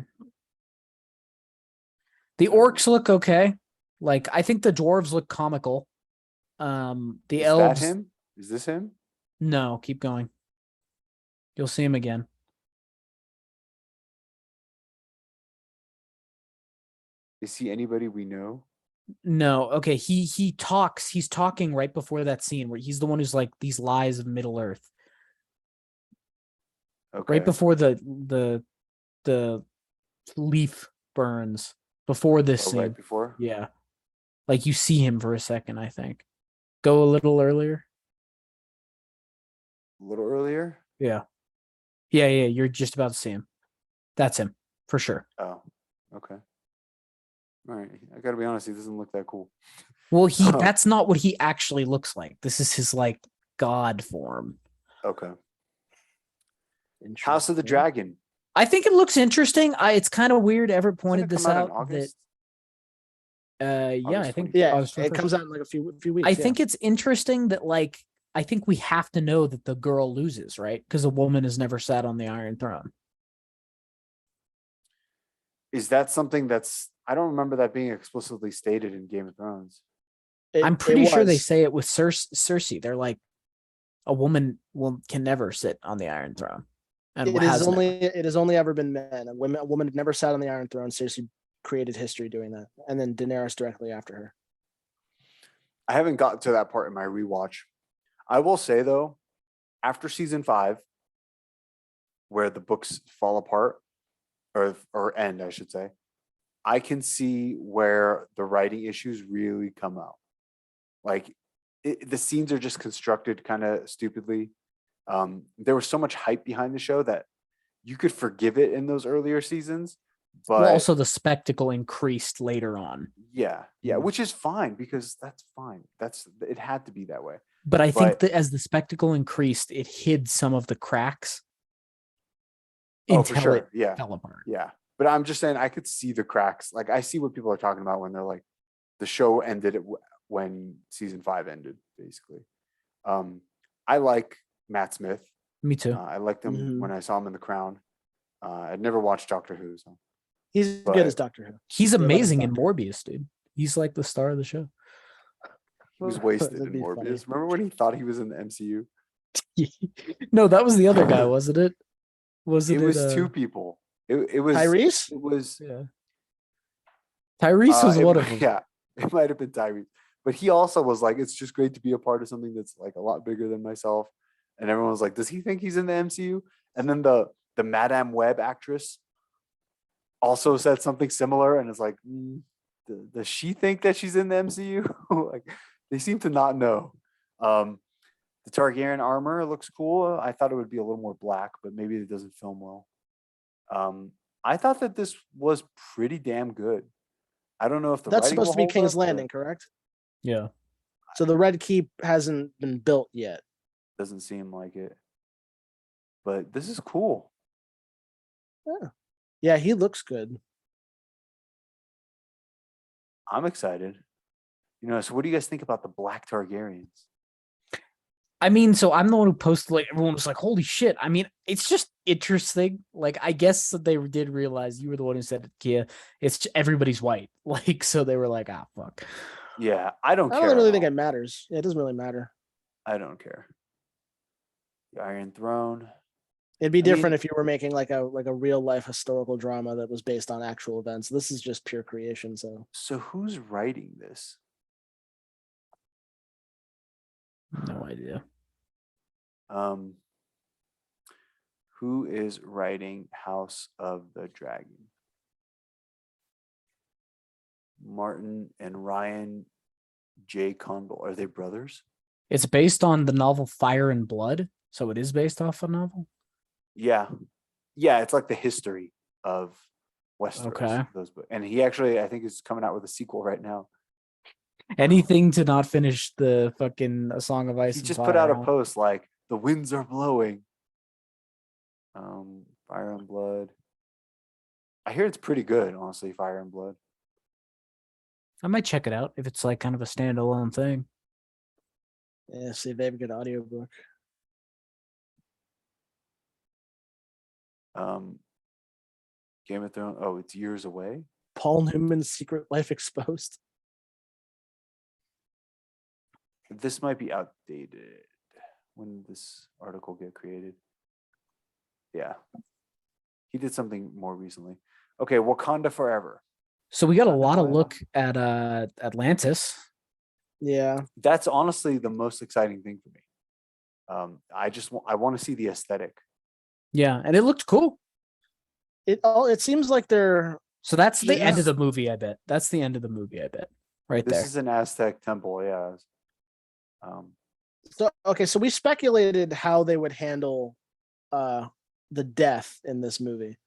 The orcs look okay. Like I think the dwarves look comical. The Is elves. that him? Is this him? No, keep going. You'll see him again. Is he anybody we know? No, okay. He talks. He's talking right before that scene where he's the one who's like these lies of Middle Earth. Okay. right before the leaf burns, before this Oh, scene. right before. Yeah. Like you see him for a second, I think. Go a little earlier. A little earlier. Yeah. Yeah, you're just about to see him. That's him, for sure. Oh, okay. All right. I gotta be honest, he doesn't look that cool. Well, that's not what he actually looks like. This is his like god form. Okay. House of the Dragon. I think it looks interesting. It's kind of weird. Everett Doesn't pointed it this come out in that August? yeah, I August think 25th. Yeah, August it 21st. comes out in like a few weeks. I think it's interesting that like I think we have to know that the girl loses, right? Because a woman has never sat on the Iron Throne. Is that something that's? I don't remember that being explicitly stated in Game of Thrones. I'm pretty sure they was. say it with Cersei. They're like, a woman can never sit on the Iron Throne. And It has only ever been men. A woman had never sat on the Iron Throne. Cersei created history doing that, and then Daenerys directly after her. I haven't gotten to that part in my rewatch. I will say though, after season 5, where the books fall apart or end, I should say, I can see where the writing issues really come out. Like the scenes are just constructed kind of stupidly. There was so much hype behind the show that you could forgive it in those earlier seasons. But well, also the spectacle increased later on. Yeah, which is fine because that's fine. It had to be that way. But I think that as the spectacle increased, it hid some of the cracks. Until it fell apart. Yeah. But I'm just saying I could see the cracks. Like I see what people are talking about when they're like, the show ended when season 5 ended, basically. I like Matt Smith. Me too. I liked him when I saw him in The Crown. I'd never watched Doctor Who. So. He's good as Doctor Who. He's amazing in Morbius, dude. He's like the star of the show. He was wasted in Morbius. Funny. Remember when he thought he was in the MCU? No, that was the other guy, wasn't it? It was 2 people. It was Tyrese. It was Tyrese was one of them. Yeah, it might have been Tyrese, but he also was like, "It's just great to be a part of something that's like a lot bigger than myself." And everyone was like, "Does he think he's in the MCU?" And then the Madame Web actress also said something similar, and it's like, does she think that she's in the MCU? Like, they seem to not know. The Targaryen armor looks cool. I thought it would be a little more black, but maybe it doesn't film well. I thought that this was pretty damn good. I don't know if that's supposed to be King's Landing, correct? Yeah. So the Red Keep hasn't been built yet. Doesn't seem like it. But this is cool. Yeah, he looks good. I'm excited. So what do you guys think about the Black Targaryens? I mean, so I'm the one who posted, like, everyone was like, holy shit. I mean, it's just interesting. Like, I guess that they did realize, you were the one who said it, Kia, everybody's white. Like, so they were like, fuck. Yeah, I don't care. I don't really think it matters. Yeah, it doesn't really matter. I don't care. The Iron Throne. It'd be different if you were making like a real life historical drama that was based on actual events. This is just pure creation. So who's writing this? No idea. Who is writing House of the Dragon? Martin and Ryan J. Condal. Are they brothers? It's based on the novel Fire and Blood, so it is based off a novel. Yeah, it's like the history of Westeros. Okay. And he actually, I think, is coming out with a sequel right now. Anything to not finish the fucking A Song of Ice. He and just Fire, put out a post like, "The winds are blowing." Fire and Blood. I hear it's pretty good, honestly. Fire and Blood. I might check it out if it's like kind of a standalone thing. Yeah, see if they have a good audiobook. Game of Thrones. Oh, it's years away. Paul Newman's Secret Life Exposed. This might be outdated. When did this article get created? Yeah. He did something more recently. Okay, Wakanda Forever. So we got a lot of look at Atlantis. Yeah. That's honestly the most exciting thing for me. I want to see the aesthetic. Yeah, and it looked cool. It seems like they're So that's the end of Yes. the movie, I bet. That's the end of the movie, I bet. Right This there. is an Aztec temple, yeah. so okay. So we speculated how they would handle the death in this movie.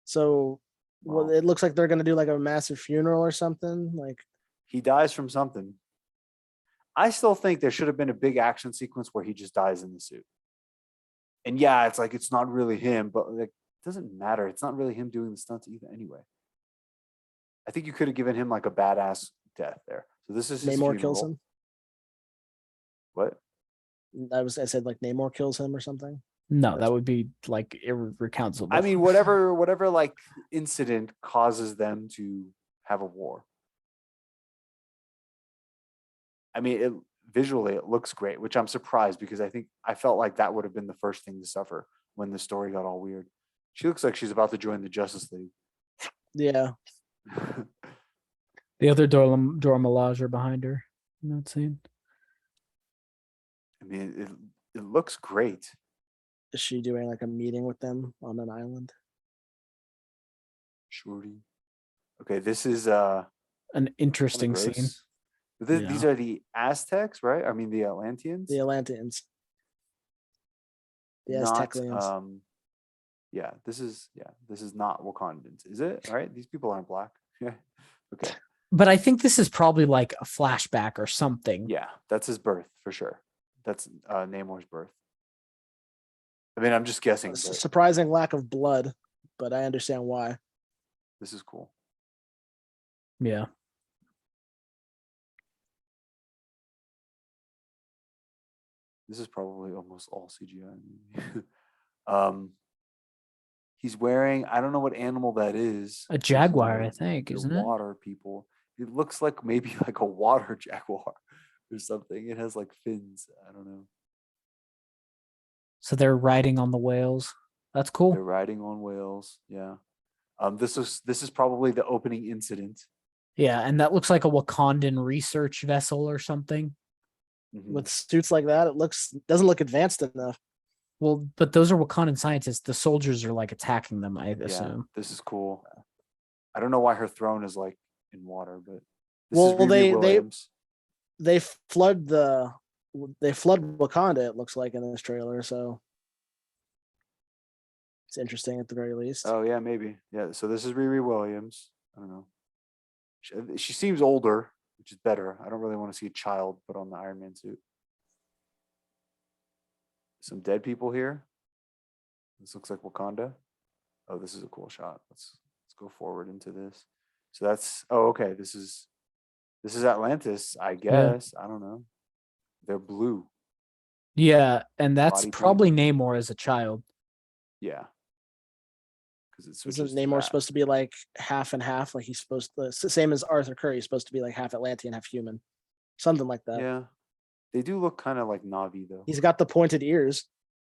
So well, Wow. it looks like they're gonna do like a massive funeral or something. Like He dies from something. I still think there should have been a big action sequence where he just dies in the suit. And yeah, it's like it's not really him, but like it doesn't matter. It's not really him doing the stunts either anyway. I think you could have given him like a badass death there. So this is his Namor funeral. kills him. What? I said like Namor kills him or something. No, that would be like irreconcilable. I mean, whatever like incident causes them to have a war. I mean, visually it looks great, which I'm surprised because I felt like that would have been the first thing to suffer when the story got all weird. She looks like she's about to join the Justice League. Yeah. The other Dora Milaje are behind her in that scene. I mean, it looks great. Is she doing like a meeting with them on an island? Shorty. Okay, this is An kinda interesting scene. gross. These Yeah. are the Aztecs, right? I mean, the Atlanteans. The Atlanteans. The Not, Azteclians. this is not Wakandans, is it? Right? These people aren't black. Yeah. Okay. But I think this is probably like a flashback or something. Yeah, that's his birth for sure. That's Namor's birth. I mean, I'm just guessing. It's a But surprising lack of blood, but I understand why. this is cool. Yeah. This is probably almost all CGI. He's wearing, I don't know what animal that is. A jaguar, They're- I think, they're isn't it? water people. It looks like maybe like a water jaguar or something. It has like fins. I don't know. So they're riding on the whales. That's They're cool. riding on whales. Yeah. This is probably the opening incident. Yeah, and that looks like a Wakandan research vessel or something. Mhm. With suits like that, doesn't look advanced enough. Well, but those are Wakandan scientists. The soldiers are like attacking them, I assume. This is cool. I don't know why her throne is like in water, but this Well, is Riri Williams. They flood Wakanda, it looks like, in this trailer, so it's interesting at the very least. Oh yeah, maybe. Yeah. So this is Riri Williams. I don't know. She seems older, which is better. I don't really want to see a child put on the Iron Man suit. Some dead people here. This looks like Wakanda. Oh, this is a cool shot. Let's go forward into this. So that's okay. This is Atlantis, I guess. I don't know. They're blue. Yeah, and that's Body probably Namor as a child. Yeah. Because it's Isn't Namor supposed to be like half and half? Like he's supposed to, same as Arthur Curry, he's supposed to be like half Atlantean, half human, something like that. Yeah. They do look kind of like Navi though. He's got the pointed ears.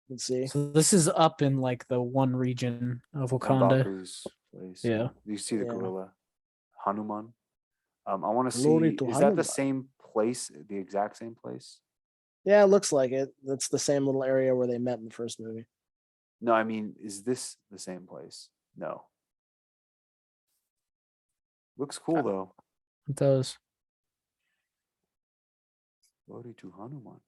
Let's see. So this is up in like the one region of Wakanda. M'Baku's place. Yeah. You see the Yeah. gorilla, Hanuman. I want to Glory see. to Is that Hanuman. the same place? The exact same place? Yeah, it looks like it. That's the same little area where they met in the first movie. No, I mean, is this the same place? No. Looks cool though. It does. Glory to Hanuman.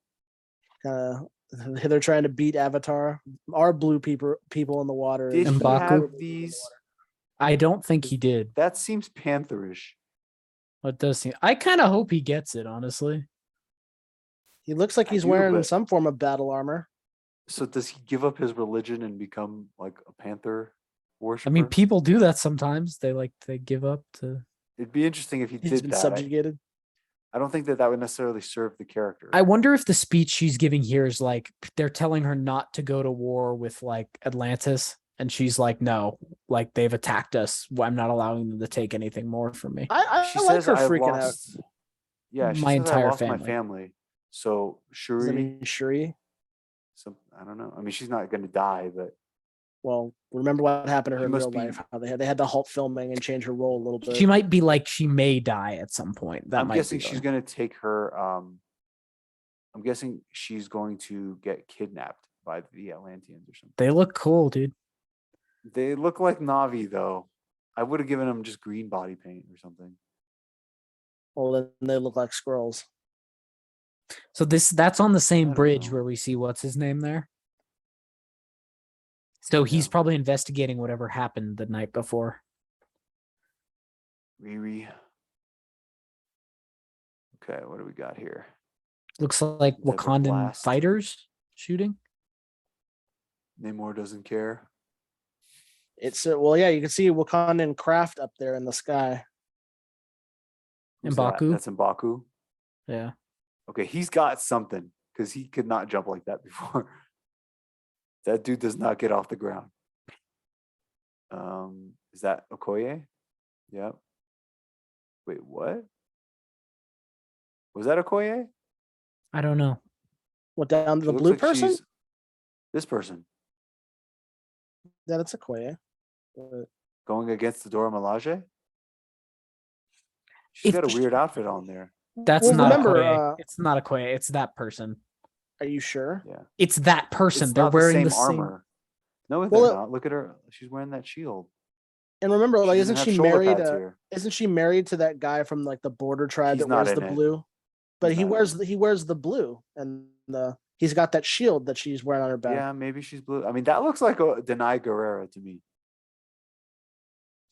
They're trying to beat Avatar. Our blue people in the water. Did he M'Baku? have these? I don't think he did. That seems Pantherish. It does seem. I kind of hope he gets it, honestly. He looks like I he's do, wearing but- some form of battle armor. So does he give up his religion and become like a panther worshiper? I mean, people do that sometimes. They give up to. It'd be interesting if he He's did been that. subjugated. I don't think that would necessarily serve the character. I wonder if the speech she's giving here is like they're telling her not to go to war with like Atlantis, and she's like, "No, like they've attacked us. I'm not allowing them to take anything more from me." I She like says her I've freaking lost. Yeah, she My says entire I lost my family. family. So out. Does that Shuri, mean Shuri? I don't know. I mean, she's not going to die, but Well, remember what happened to her She in must real be- life? How they had to halt filming and change her role a little bit. She might be like she may die at some point. That I'm might guessing be she's her. going to take her. I'm guessing she's going to get kidnapped by the Atlanteans or something. They look cool, dude. They look like Na'vi though. I would have given them just green body paint or something. Well, then they look like squirrels. So that's on the I same don't bridge know. where we see what's his name there. So he's Yeah. probably investigating whatever happened the night before. Riri. Okay, what do we got here? Looks like Is that the Wakandan blast? fighters shooting. Namor doesn't care. It's well, yeah, you can see Wakandan craft up there in the sky. Who's that? M'Baku. That's M'Baku. Yeah. Okay, he's got something because he could not jump like that before. That dude does not get off the ground. Is that Okoye? Yep. Wait, what? Was that Okoye? I don't know. What down to She the looks blue like person? she's- This person Yeah, that's a Koye. going against the Dora Milaje. She's If got a she- weird outfit on there. That's Well, not remember, a Koye. It's not a Koye. It's that person. Are you sure? Yeah, It's that person. it's They're not wearing the the same same armor. No, they're Well, not. Look at her. She's wearing that shield. And remember, She like, doesn't isn't have she shoulder married? pads here. Isn't she married to that guy from like the border tribe He's that not wears the in it. blue? But He's he not in wears it. he wears the blue, and he's got that shield that she's wearing on her back. Yeah, maybe she's blue. I mean, that looks like a Denai Guerrera to me.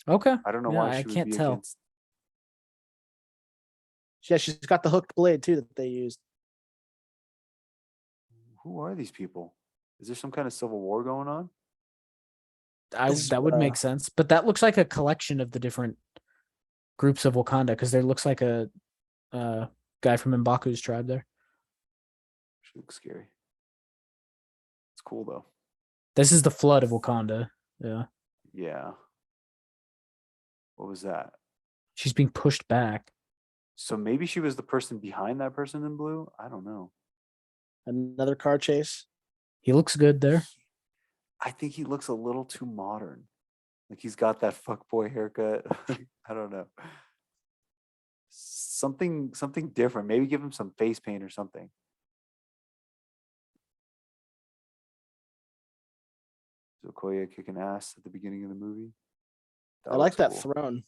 Okay. I don't know Yeah, why I she would can't be tell. against. Yeah, she's got the hooked blade too that they used. Who are these people? Is there some kind of civil war going on? That would make sense. But that looks like a collection of the different groups of Wakanda because there looks like a guy from M'Baku's tribe there. She looks scary. It's cool though. This is the flood of Wakanda. Yeah. Yeah. What was that? She's being pushed back. So maybe she was the person behind that person in blue? I don't know. Another car chase. He looks good there. I think he looks a little too modern. Like he's got that fuckboy haircut. I don't know. Something different. Maybe give him some face paint or something. Okoye kicking ass at the beginning of the movie. I like that looks cool. throne.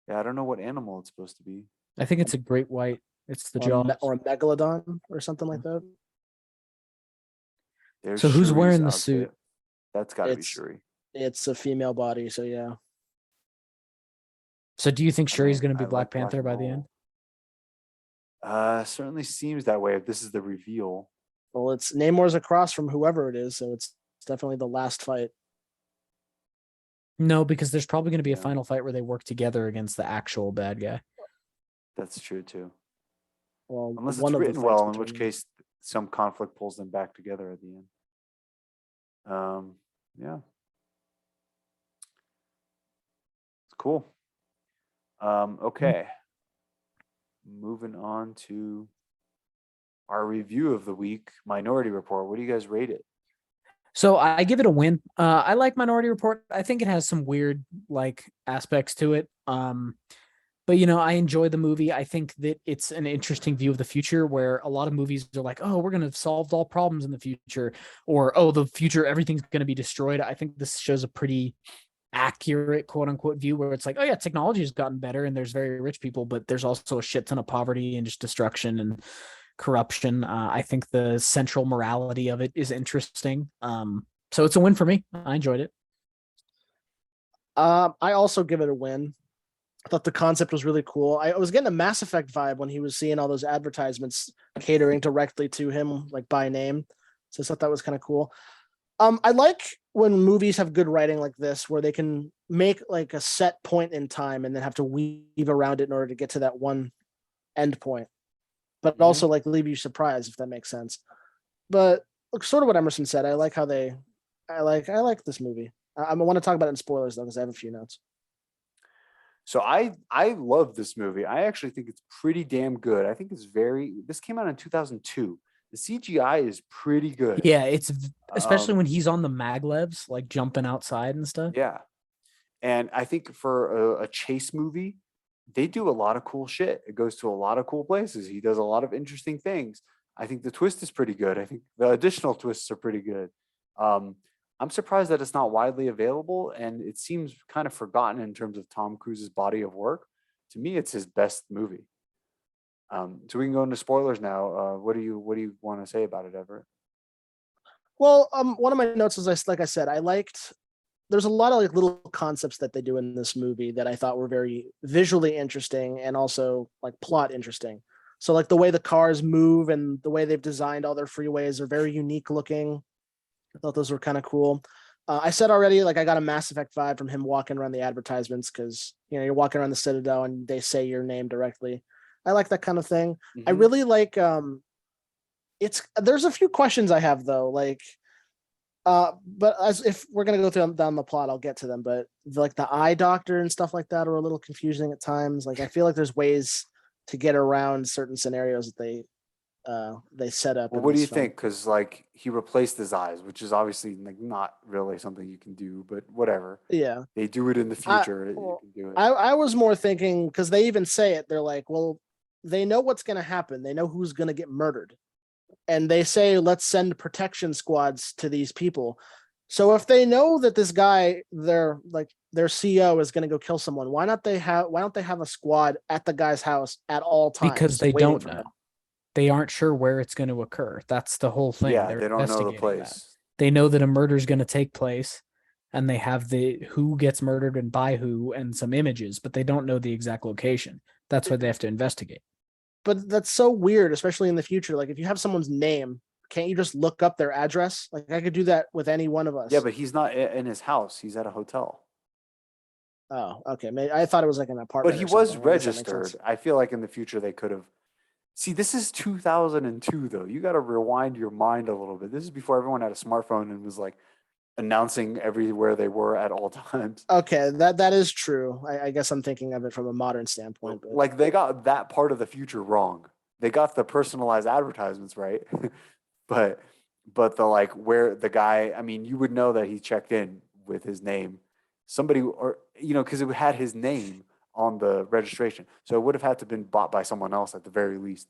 Yeah, I don't know what animal it's supposed to be. I think it's a great white. It's the or, jaw. or a megalodon or something like that. There's So who's Shuri's wearing the outfit. suit? That's got to be It's- Shuri. It's a female body, so yeah. So do you think I Shuri's mean, going to be I Black like Panther and by the end? roll. Certainly seems that way if this is the reveal. Well, it's Namor's across from whoever it is, so it's definitely the last fight. No, because there's probably going to be a Yeah. final fight where they work together against the actual bad guy. That's true too. Well, Unless one it's of the written fights well, in which between- case some conflict pulls them back together at the end. Yeah. It's cool. Okay. Moving on to our review of the week, Minority Report. What do you guys rate it? So I give it a win. I like Minority Report. I think it has some weird like aspects to it. But I enjoy the movie. I think that it's an interesting view of the future where a lot of movies are like, oh, we're going to solve all problems in the future, or oh, the future, everything's going to be destroyed. I think this shows a pretty accurate quote unquote view where it's like, oh yeah, technology has gotten better and there's very rich people, but there's also a shit ton of poverty and just destruction and corruption. I think the central morality of it is interesting. So it's a win for me. I enjoyed it. I also give it a win. I thought the concept was really cool. I was getting a Mass Effect vibe when he was seeing all those advertisements catering directly to him, like by name. So I thought that was kind of cool. I like when movies have good writing like this, where they can make like a set point in time and then have to weave around it in order to get to that one end point, but also like leave you surprised, if that makes sense. But sort of what Emerson said, I like this movie. I want to talk about it in spoilers though, because I have a few notes. So I love this movie. I actually think it's pretty damn good. I think this came out in 2002. The CGI is pretty good. Yeah, it's especially when he's on the maglevs, like jumping outside and stuff. Yeah. And I think for a chase movie, they do a lot of cool shit. It goes to a lot of cool places. He does a lot of interesting things. I think the twist is pretty good. I think the additional twists are pretty good. I'm surprised that it's not widely available, and it seems kind of forgotten in terms of Tom Cruise's body of work. To me, it's his best movie. So we can go into spoilers now. What do you want to say about it, Everett? Well, one of my notes is like I said, I liked. There's a lot of like little concepts that they do in this movie that I thought were very visually interesting and also like plot interesting. So like the way the cars move and the way they've designed all their freeways are very unique looking. I thought those were kind of cool. I said already, like I got a Mass Effect vibe from him walking around the advertisements because you're walking around the Citadel and they say your name directly. I like that kind of thing. I really like. There's a few questions I have though, like. But as if we're gonna go down the plot, I'll get to them. But like the eye doctor and stuff like that are a little confusing at times. Like I feel like there's ways to get around certain scenarios that they set up. Well, what do you think? Because like he replaced his eyes, which is obviously like not really something you can do, but whatever. Yeah, they do it in the future. You can do it. I was more thinking because they even say it. They're like, well, they know what's gonna happen. They know who's gonna get murdered. And they say, let's send protection squads to these people. So if they know that this guy, their CEO is going to go kill someone, why don't they have a squad at the guy's house at all times? Because they don't know. They aren't sure where it's going to occur. That's the whole thing. Yeah, they don't know the place. That. They know that a murder is going to take place, and they have the who gets murdered and by who and some images, but they don't know the exact location. That's why they have to investigate. But that's so weird, especially in the future. Like if you have someone's name, can't you just look up their address? Like I could do that with any one of us. Yeah, but he's not in his house. He's at a hotel. Oh, okay. Maybe I thought it was like an apartment. But he was registered. I feel like in the future they could have. See, this is 2002 though. You got to rewind your mind a little bit. This is before everyone had a smartphone and was like announcing everywhere they were at all times. Okay, that is true. I guess I'm thinking of it from a modern standpoint. But... Like they got that part of the future wrong. They got the personalized advertisements right, but the like where the guy. I mean, you would know that he checked in with his name. Somebody or because it had his name on the registration, so it would have had to have been bought by someone else at the very least.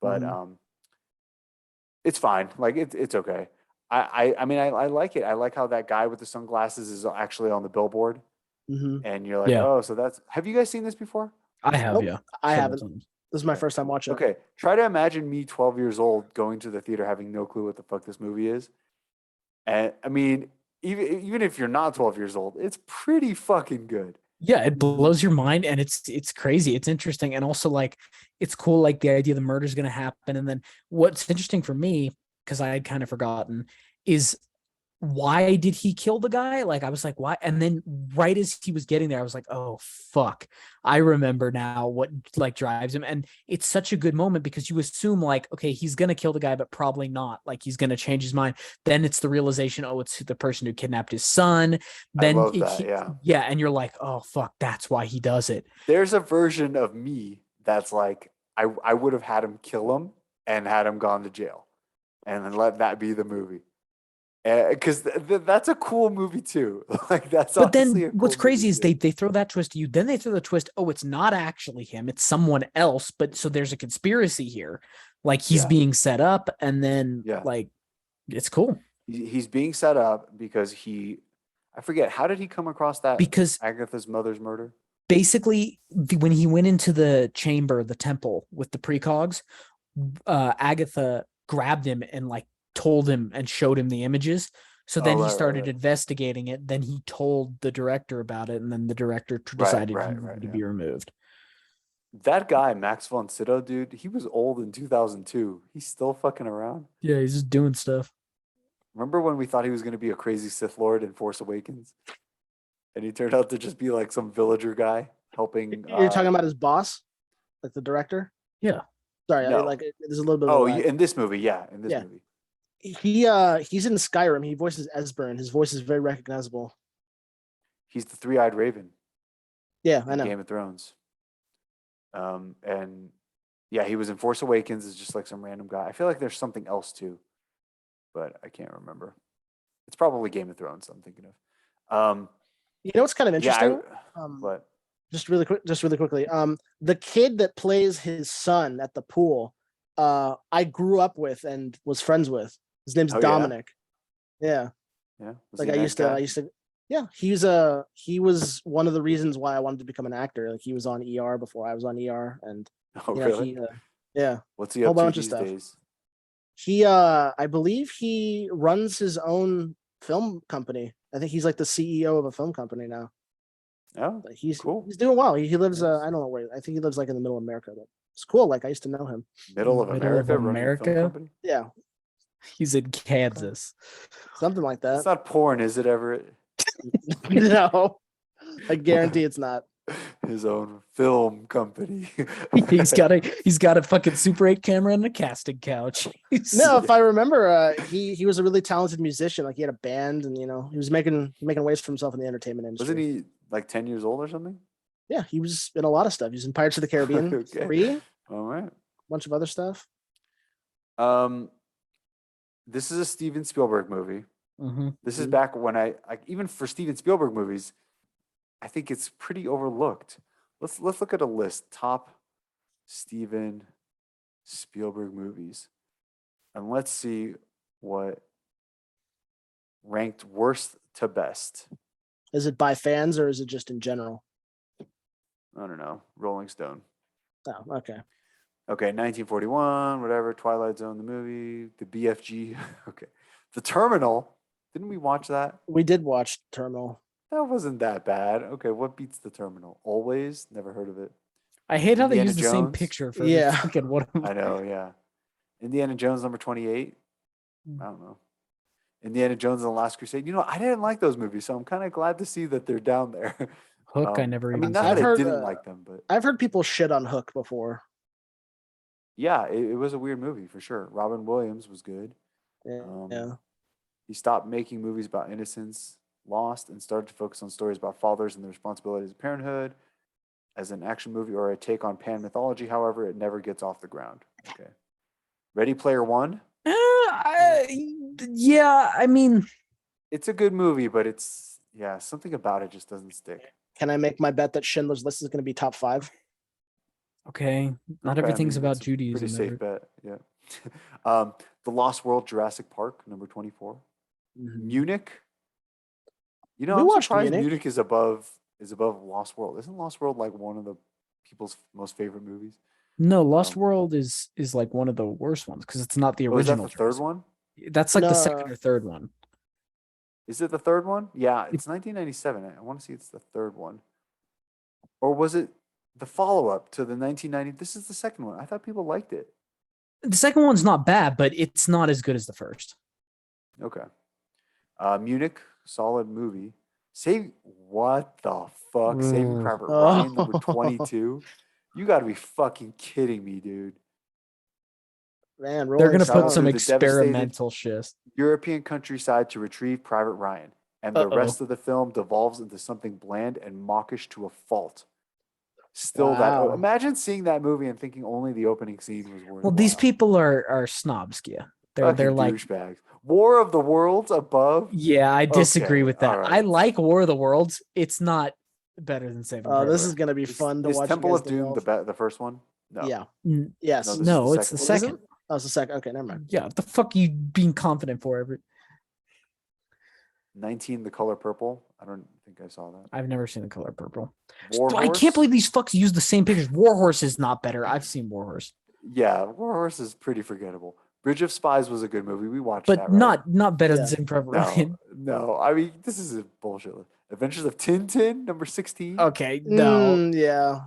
But it's fine. Like it's okay. I mean, I like it. I like how that guy with the sunglasses is actually on the billboard. And you're like, oh, so that's. Have you guys seen this before? I have, yeah. I haven't. This is my first time watching. Okay, try to imagine me 12 years old going to the theater having no clue what the fuck this movie is. And I mean, even if you're not 12 years old, it's pretty fucking good. Yeah, it blows your mind, and it's crazy. It's interesting, and also like it's cool. Like the idea the murder's going to happen, and then what's interesting for me, because I had kind of forgotten, is why did he kill the guy? Like I was like, why? And then right as he was getting there, I was like, oh fuck, I remember now what like drives him. And it's such a good moment because you assume like, okay, he's gonna kill the guy, but probably not. Like he's gonna change his mind. Then it's the realization, oh, it's the person who kidnapped his son. Then I love that, yeah, and you're like, oh fuck, that's why he does it. There's a version of me that's like, I would have had him kill him and had him gone to jail, and then let that be the movie. Because that's a cool movie too. Like that's. But then what's crazy is they throw that twist to you. Then they throw the twist. Oh, it's not actually him. It's someone else. But so there's a conspiracy here. Like he's being set up, and then like it's cool. He's being set up because I forget, how did he come across that? Because Agatha's mother's murder. Basically, when he went into the chamber, the temple with the precogs, Agatha grabbed him and like told him and showed him the images. So then he started investigating it. Then he told the director about it, and then the director decided to be removed. That guy, Max von Sydow, dude, he was old in 2002. He's still fucking around. Yeah, he's just doing stuff. Remember when we thought he was going to be a crazy Sith Lord in Force Awakens? And he turned out to just be like some villager guy helping. You're talking about his boss? Like the director? Yeah. Sorry, no. There's a little bit of in this movie, in this movie. He's in Skyrim. He voices Esbern. His voice is very recognizable. He's the three-eyed raven. Yeah, I know. Game of Thrones. And yeah, he was in Force Awakens as just like some random guy. I feel like there's something else too, but I can't remember. It's probably Game of Thrones I'm thinking of. You know what's kind of interesting? But just really quickly. The kid that plays his son at the pool I grew up with and was friends with. His name's Oh, yeah? Dominic. Yeah. Yeah. Was Like he a nice guy? I used to yeah, he was one of the reasons why I wanted to become an actor. Like he was on ER before I was on ER, and Oh, you know, really? yeah, What's he whole up to bunch of these stuff. days? He I believe he runs his own film company. I think he's like the CEO of a film company now. Oh, But cool. he's doing well. He lives Nice. I don't know where. I think he lives like in the middle of America, but it's cool. Like I used to know him. Middle of Middle of America running a film America? company? Yeah, He's in Kansas. something like It's that. not porn, is it, Everett? No, I guarantee it's not. His own film company. He's got a fucking Super 8 camera and a casting couch. No, if I remember, he was a really talented musician. Like he had a band, and you know he was making waves for himself in the entertainment industry. Wasn't he like 10 years old or something? Yeah, he was in a lot of stuff. He was in Pirates of the Caribbean Okay. 3, a All right. bunch of other stuff. This is a Steven Spielberg movie. Mhm. This is back when I even for Steven Spielberg movies, I think it's pretty overlooked. Let's look at a list. Top Steven Spielberg movies. And let's see what ranked worst to best. Is it by fans or is it just in general? I don't know. Rolling Stone. Oh, okay. Okay, 1941, whatever. Twilight Zone, the movie. The BFG. Okay. The Terminal. Didn't we watch that? We did watch Terminal. That wasn't that bad. Okay, what beats The Terminal? Always? Never heard of it. I hate how they Indiana use the same Jones? picture for Yeah. fucking one of I know, yeah. Indiana Jones, number 28. I don't know. Indiana Jones and the Last Crusade. You know, I didn't like those movies, so I'm kind of glad to see that they're down there. Hook. I never I even mean, not saw. that I heard, didn't like them, but I've heard people shit on Hook before. yeah, it was a weird movie for sure. Robin Williams was good. Yeah. He stopped making movies about innocence, lost, and started to focus on stories about fathers and the responsibilities of parenthood. As an action movie or a take on Pan mythology, however, it never gets off the ground. Okay. Ready Player One? Yeah, I mean, It's a good movie, but it's, yeah, something about it just doesn't stick. Can I make my bet that Schindler's List is going to be top 5? okay. Not Okay, I everything's mean, about it's a Judaism. pretty safe bet, yeah. The Lost World, Jurassic Park, number 24. Munich. You know, We I'm watched surprised Munich. Munich is above Lost World. Isn't Lost World like one of the people's most favorite movies? No, Lost World is like one of the worst ones because it's not the Oh, is that original. the third one? That's like the No. second or third one. Is it the third one? Yeah, it's 1997. I want to see it's the third one. Or was it the follow-up to the 1990? This is the second one. I thought people liked it. The second one's not bad, but it's not as good as the first. Okay. Munich, solid movie. What the fuck? Saving Private Ryan, number 22. You got to be fucking kidding me, dude. Man, They're Rolling gonna put Stone. some through the devastated- experimental shit. European countryside to retrieve Private Ryan, and the rest of the film devolves into something bland and mawkish to a fault. Still, Wow. imagine seeing that movie and thinking only the opening scene was worth. Well, these people are snobs, yeah. They're like douchebags. War of the Worlds above. Yeah, I disagree Okay, with that. all right. I like War of the Worlds. It's not better than Saving Private This Ryan. is going to be fun to Is watch. Temple of against Doom the the first one? No. Yeah. N- Yes. No, this No, is it's the Is it? second. Oh, it's the second. Okay, never mind. Yeah, the fuck you being confident for every 19, The Color Purple. I don't think I saw that. I've never seen The Color Purple. War I Horse? can't believe these fucks use the same pictures. Warhorse is not better. I've seen Warhorse. Yeah, War Horse is pretty forgettable. Bridge of Spies was a good movie. We watched But that, right? not better Yeah. than Saving Private No, Ryan. no. I mean, this is a bullshit list. Adventures of Tintin, number 16. Okay, no. Yeah.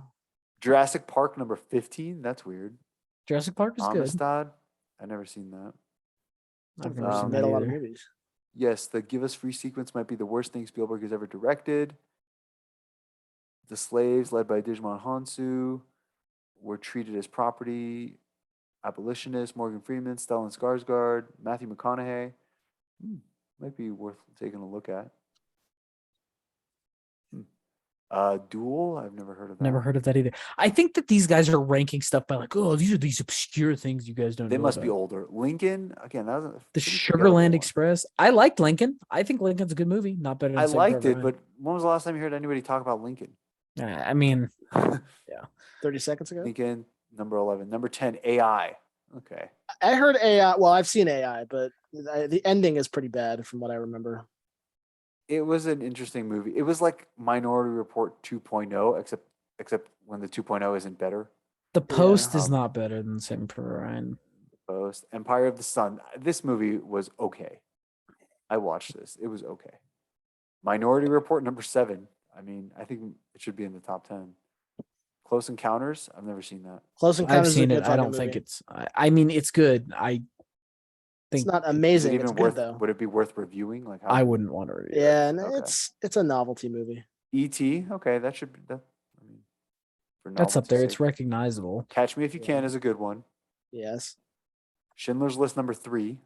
Jurassic Park, number 15. That's weird. Jurassic Park is good. Amistad. I never seen that. I've never seen Made that a lot of either. movies. Yes, the Give Us Free sequence might be the worst thing Spielberg has ever directed. The slaves, led by Digimon Hansu, were treated as property. Abolitionists, Morgan Freeman, Stellan Skarsgård, Matthew McConaughey. Might be worth taking a look at. Duel, I've never heard of that. Never heard of that either. I think that these guys are ranking stuff by like, oh, these are these obscure things you guys don't They know must be about. older. Lincoln, again, that was a The pretty forgettable Sugarland one. Express. I liked Lincoln. I think Lincoln's a good movie. Not better than I Saving liked Private it, Ryan. but when was the last time you heard anybody talk about Lincoln? I mean, 30 seconds ago. Lincoln, number 11. Number 10, AI. Okay. I heard AI. Well, I've seen AI, but the ending is pretty bad from what I remember. It was an interesting movie. It was like Minority Report 2.0, except when the 2.0 isn't better. The Post is Um, not better than Saving Private Ryan. Post, Empire of the Sun. This movie was okay. I watched this. It was okay. Minority Report number 7. I mean, I think it should be in the top 10. Close Encounters. I've never seen that. Close I've Encounters is a seen it. good I fucking don't think movie. it's. I mean, it's good. I It's think not Is it amazing. even It's worth? good though. Would it be worth reviewing? Like how? I wouldn't want to review it. Yeah, and Okay. it's a novelty movie. E.T. Okay, that should be that. I mean, for That's up novelty's there. It's sake. recognizable. Catch Me If You Yeah. Can is a good one. Yes. Schindler's List number 3.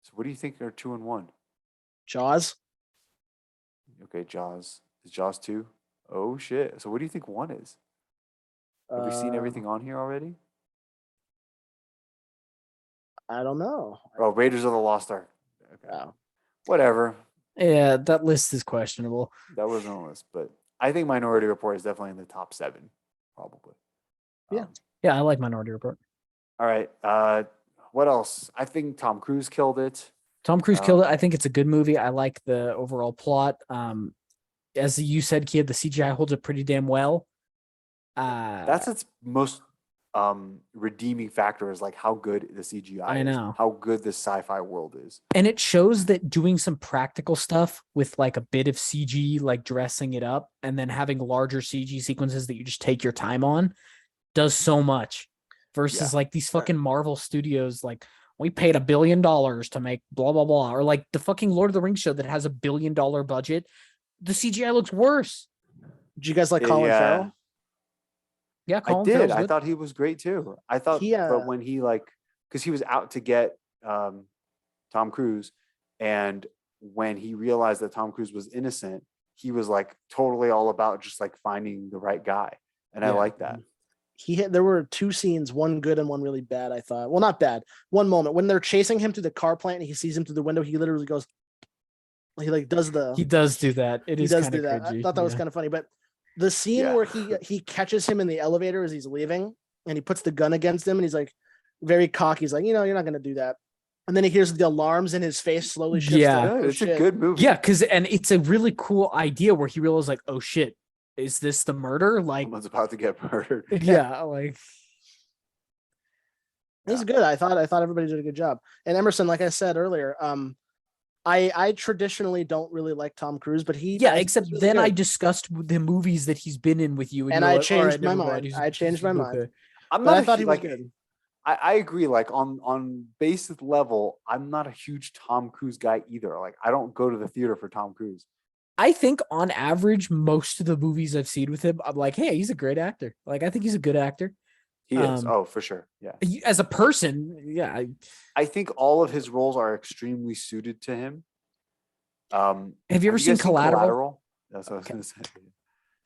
So what do you think are 2 and 1? Jaws. Okay, Jaws. Is Jaws 2? Oh shit. So what do you think 1 is? Have we seen everything on here already? I don't know. Oh, Raiders of the Lost Ark. Okay. Oh. Whatever. Yeah, that list is questionable. That wasn't on the list, but I think Minority Report is definitely in the top 7, probably. Yeah. Yeah, I like Minority Report. All right. What else? I think Tom Cruise killed it. Tom Cruise killed it. I think it's a good movie. I like the overall plot. As you said, Kid, the CGI holds up pretty damn well. That's its most redeeming factor is like how good the CGI I is, know. how good this sci-fi world is. And it shows that doing some practical stuff with like a bit of CG, like dressing it up, and then having larger CG sequences that you just take your time on, does so much. Versus like these fucking Marvel studios, like we paid $1 billion to make blah blah blah, or like the fucking Lord of the Rings show that has $1 billion budget. The CGI looks worse. Did you guys like Colin Farrell? Yeah, I Colin did. Farrell's I good. thought he was great too. I thought, but when he like, because he was out to get Tom Cruise, and when he realized that Tom Cruise was innocent, he was like totally all about just like finding the right guy, and I like that. There were 2 scenes, one good and one really bad. I thought, well, not bad. One moment when they're chasing him to the car plant, and he sees him through the window. He literally goes, he like does the. He does do that. It he is does kind of do that. cringy. I thought that was kind of funny, but the scene where he catches him in the elevator as he's leaving, and he puts the gun against him, and he's like very cocky. He's like, you're not gonna do that. And then he hears the alarms, and his face slowly shifts. Yeah, to, it's a good movie. Yeah, and it's a really cool idea where he realizes like, oh shit, is this the murder? Like, someone's about to get murdered. Yeah, like. This is good. I thought everybody did a good job. And Emerson, like I said earlier, I traditionally don't really like Tom Cruise, but except really then good. I discussed the movies that he's been in with you, and I like, changed my mind. I changed my mind. I thought he was good. I agree. Like on basic level, I'm not a huge Tom Cruise guy either. Like I don't go to the theater for Tom Cruise. I think on average, most of the movies I've seen with him, I'm like, hey, he's a great actor. Like I think he's a good actor. He is. Oh, for sure. Yeah. As a person, yeah. I think all of his roles are extremely suited to him. Have you ever seen Collateral? That's what I was going to say.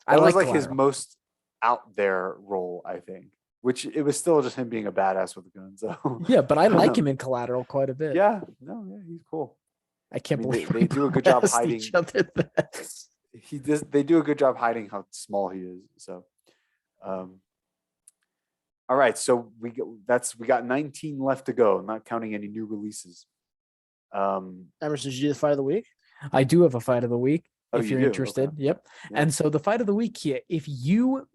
That was like his most out there role, I think. Which it was still just him being a badass with a gun. So yeah, but I like him in Collateral quite a bit. Yeah, he's cool. I can't believe they do a good job hiding. He does. They do a good job hiding how small he is. So, all right. So we got 19 left to go. I'm not counting any new releases. Emerson, did you do the fight of the week? I do have a fight of the week. Oh, if you're interested. Okay. Yep. Yeah. And so the fight of the week here, if you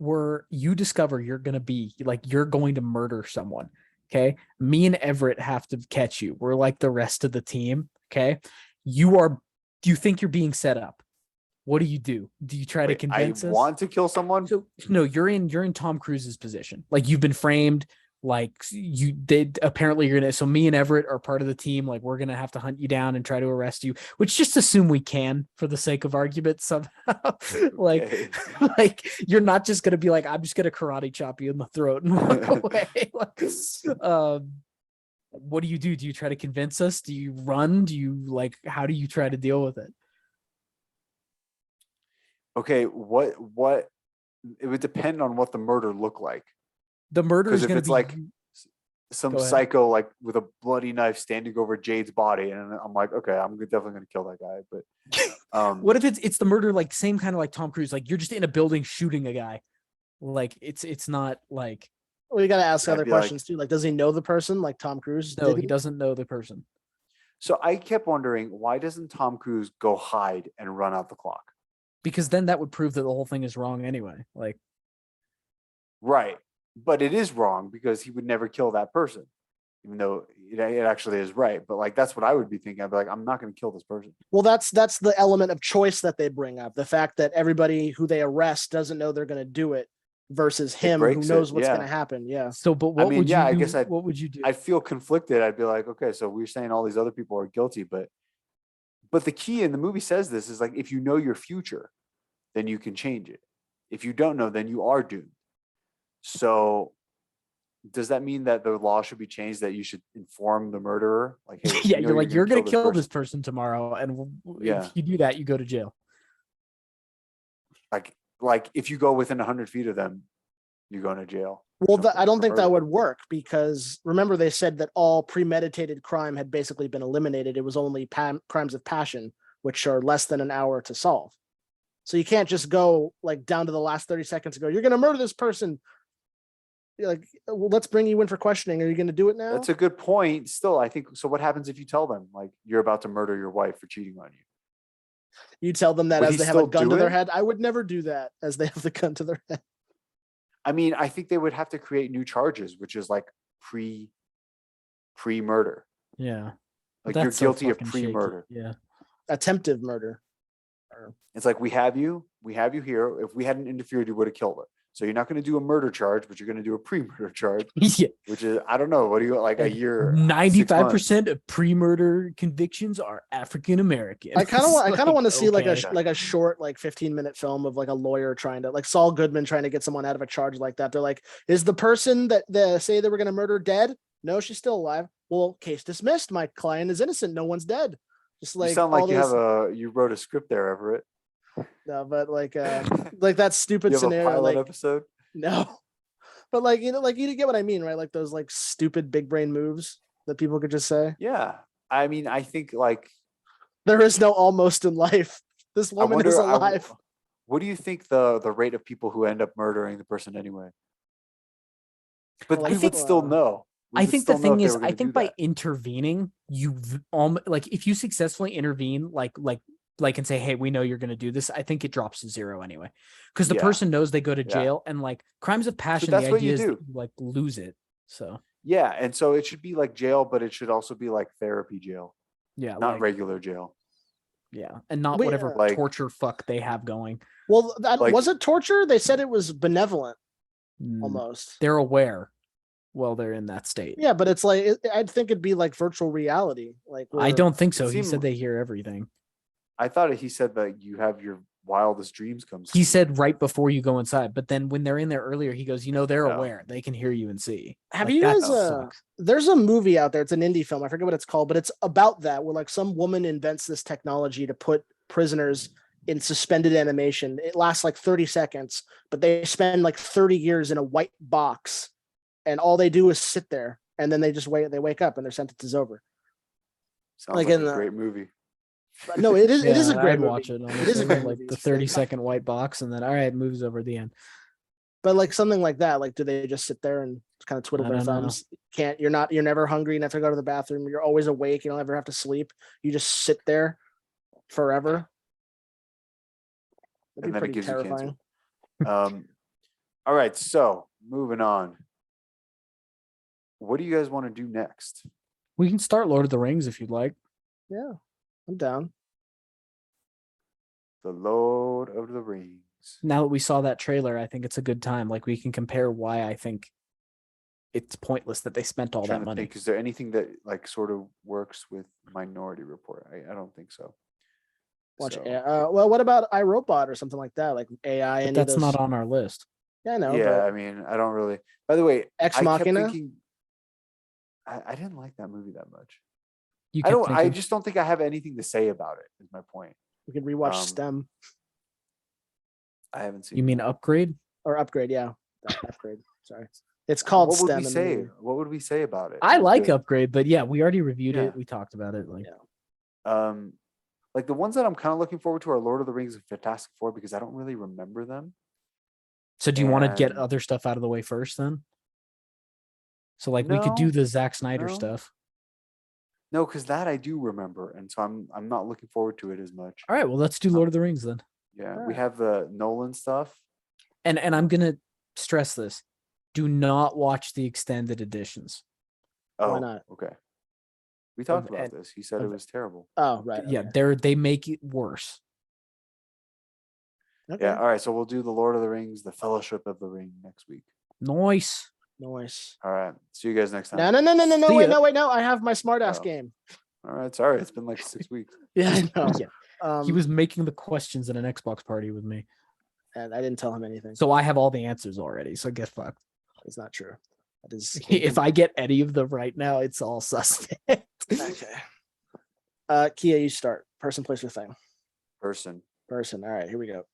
discover you're going to murder someone. Okay. Me and Everette have to catch you. We're like the rest of the team. Okay. Do you think you're being set up? What do you do? Do you try to convince us? I want to kill someone. So no, you're in Tom Cruise's position. Like you've been framed. Like apparently you're gonna. So me and Everette are part of the team. Like we're gonna have to hunt you down and try to arrest you. Which just assume we can for the sake of argument somehow. like you're not just gonna be like, I'm just gonna karate chop you in the throat and walk away. What do you do? Do you try to convince us? Do you run? Do you how do you try to deal with it? Okay, what it would depend on what the murder looked like. The murder is going to be like some psycho like with a bloody knife standing over Jade's body, and I'm like, okay, I'm definitely going to kill that guy. But what if it's the murder like same kind of like Tom Cruise, like you're just in a building shooting a guy, like it's not like We got to ask I'd other be like- questions too. Like, does he know the person? Like Tom Cruise? No, Did he doesn't know the person. So I kept wondering, why doesn't Tom Cruise go hide and run out the clock? Because then that would prove that the whole thing is wrong anyway. Like, Right. But it is wrong because he would never kill that person, even though it actually is right. But like, that's what I would be thinking. I'd be like, I'm not going to kill this person. Well, that's the element of choice that they bring up. The fact that everybody who they arrest doesn't know they're going to do it versus him who breaks knows it, what's yeah. going to happen. Yeah. so, but what mean, would yeah, you? I guess what would you do? I'd feel conflicted. I'd be like, okay, so we're saying all these other people are guilty, but the key in the movie says this is like, if you know your future, then you can change it. If you don't know, then you are doomed. So does that mean that the law should be changed, that you should inform the murderer? Like, hey, Yeah, you know you're like, you're gonna kill this person. person tomorrow, and Yeah. if you do that, you go to jail. Like if you go within 100 feet of them, you go into jail. Well, Something I don't for think that murder. would work because remember they said that all premeditated crime had basically been eliminated. It was only crimes of passion, which are less than an hour to solve. So you can't just go like down to the last 30 seconds and go, you're going to murder this person. You're like, well, let's bring you in for questioning. Are you going to do it now? That's a good point. Still, I think so. What happens if you tell them like you're about to murder your wife for cheating on you? You tell them that Would as he they have a still gun do to their it? head. I would never do that as they have the gun to their head. I mean, I think they would have to create new charges, which is like pre-murder. Yeah, Like That's you're so guilty of fucking shaky. pre-murder. Yeah, Attempted murder. It's like we have you here. If we hadn't interfered, you would have killed her. So you're not going to do a murder charge, but you're going to do a pre-murder charge, yeah. which is I don't know. What do you like a year? 95% of pre-murder convictions are African American. I kind of want to see like okay. a short like 15-minute film of like a lawyer trying to like Saul Goodman trying to get someone out of a charge like that. They're like, is the person that they say they were going to murder dead? No, she's still alive. Well, case dismissed. My client is innocent. No one's dead. Just like you sound like all you those- you wrote a script there, Everett. no, but like that stupid You have a scenario. pilot Like episode. no, but like like you get what I mean, right? Like those like stupid big brain moves that people could just say. Yeah, I mean, I think like There is no almost in life. This I woman is wonder. alive. What do you think the rate of people who end up murdering the person anyway? But Well, we like, would still know. We I would think the still know if thing they is, were gonna I think do by that. intervening, like if you successfully intervene, like and say, hey, we know you're going to do this, I think it drops to zero anyway, because the Yeah. person knows they go to Yeah. jail, and like crimes of passion, that's the what idea you is that do. you like lose it. So Yeah, and so it should be like jail, but it should also be like therapy jail, yeah, not like, regular jail. yeah, and not Wait, whatever like- torture fuck they have going. Well, that Like- was it torture? They said it was benevolent Mm, almost. They're aware while they're in that state. Yeah, but it's like I'd think it'd be like virtual reality. Like I where- don't think so. It He said seemed- they hear everything. I thought he said that you have your wildest dreams come. He true. said right before you go inside, but then when they're in there earlier, he goes, they're Oh. aware. They can hear you and see. Have Like, you that guys? sucks. There's a movie out there. It's an indie film. I forget what it's called, but it's about that where like some woman invents this technology to put prisoners in suspended animation. It lasts like 30 seconds, but they spend like 30 years in a white box, and all they do is sit there, and then they just wait. They wake up, and their sentence is over. Sounds like like, in a the- great movie. But no, it is. It is a Yeah, great I'd movie. watch it. It is a Honestly, great like movie. the It's 30-second white box, and then all right, moves over at the end. But like something like that, like do they just sit there and kind of twiddle I their don't know. thumbs? You're never hungry. You never have to go to the bathroom. You're always awake. You don't ever have to sleep. You just sit there forever. That'd And be then it pretty gives you terrifying. cancer. All right, so moving on. What do you guys want to do next? We can start Lord of the Rings if you'd like. Yeah, I'm down. The Lord of the Rings. Now that we saw that trailer, I think it's a good time. Like we can compare why I think it's pointless that they spent all Trying that to money. think, is there anything that like sort of works with Minority Report? I don't think so. Watch So, AI. Well, what about iRobot or something like that? Like AI. But And that's not on our list. Yeah, I know. yeah, I mean, I don't really. By the way, Ex I kept Machina? thinking. I didn't like that movie that much. You I kept don't. I thinking- just don't think I have anything to say about it. Is my point. We could rewatch um, STEM I haven't seen. You mean that. Upgrade? or Upgrade. Yeah, Upgrade. Sorry, it's called What would STEM. we in the say? movie. What would we say about it? I It was like good. Upgrade, but yeah, we already reviewed Yeah. it. We talked about it. Like, Yeah. Like the ones that I'm kind of looking forward to are Lord of the Rings and Fantastic Four because I don't really remember them. so do you want to get And- other stuff out of the way first then? So like we could do No, the Zack Snyder no. stuff. No, because that I do remember, and so I'm not looking forward to it as much. All right, well let's do Lord of the Rings then. Yeah, we Alright. have the Nolan stuff. And I'm gonna stress this: do not watch the extended editions. Oh, Why not? okay. We talked Of- about and- this. He said it of- was terrible. Oh, right. Yeah, Okay. they make it worse. Okay. Yeah. All right. So we'll do the Lord of the Rings, the Fellowship of the Ring next week. Nice. Nice. All right. See you guys next time. No. See Wait, ya. no. I have my smartass Oh. game. All right. Sorry. It's been like 6 weeks. Yeah, I know. Yeah. He was making the questions at an Xbox party with me. And I didn't tell him anything. So I have all the answers already. So get fucked. It's not true. That is If I get any of them right now, it's all suspect. okay. Kia, you start. Person, place, or thing. Person. Person. All right, here we go.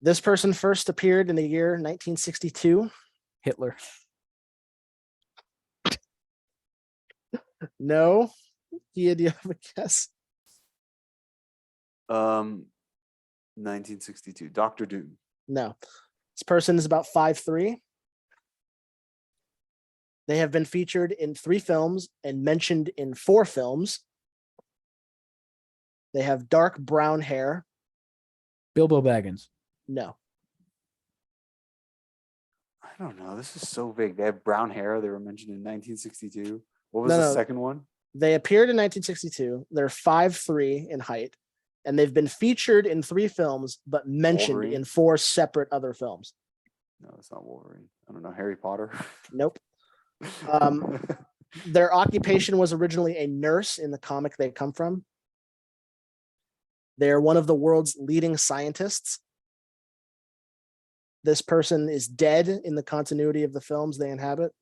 This person first appeared in the year 1962. Hitler. No. Kia, do you have a guess? 1962. Doctor Doom. No. This person is about 5'3". They have been featured in 3 films and mentioned in 4 films. They have dark brown hair. Bilbo Baggins. No. I don't know. This is so big. They have brown hair. They were mentioned in 1962. What was No, the no. second one? They appeared in 1962. They're 5'3" in height, and they've been featured in 3 films, but mentioned Wolverine? in 4 separate other films. No, it's not Wolverine. I don't know. Harry Potter. Nope. Their occupation was originally a nurse in the comic they come from. They are one of the world's leading scientists. This person is dead in the continuity of the films they inhabit.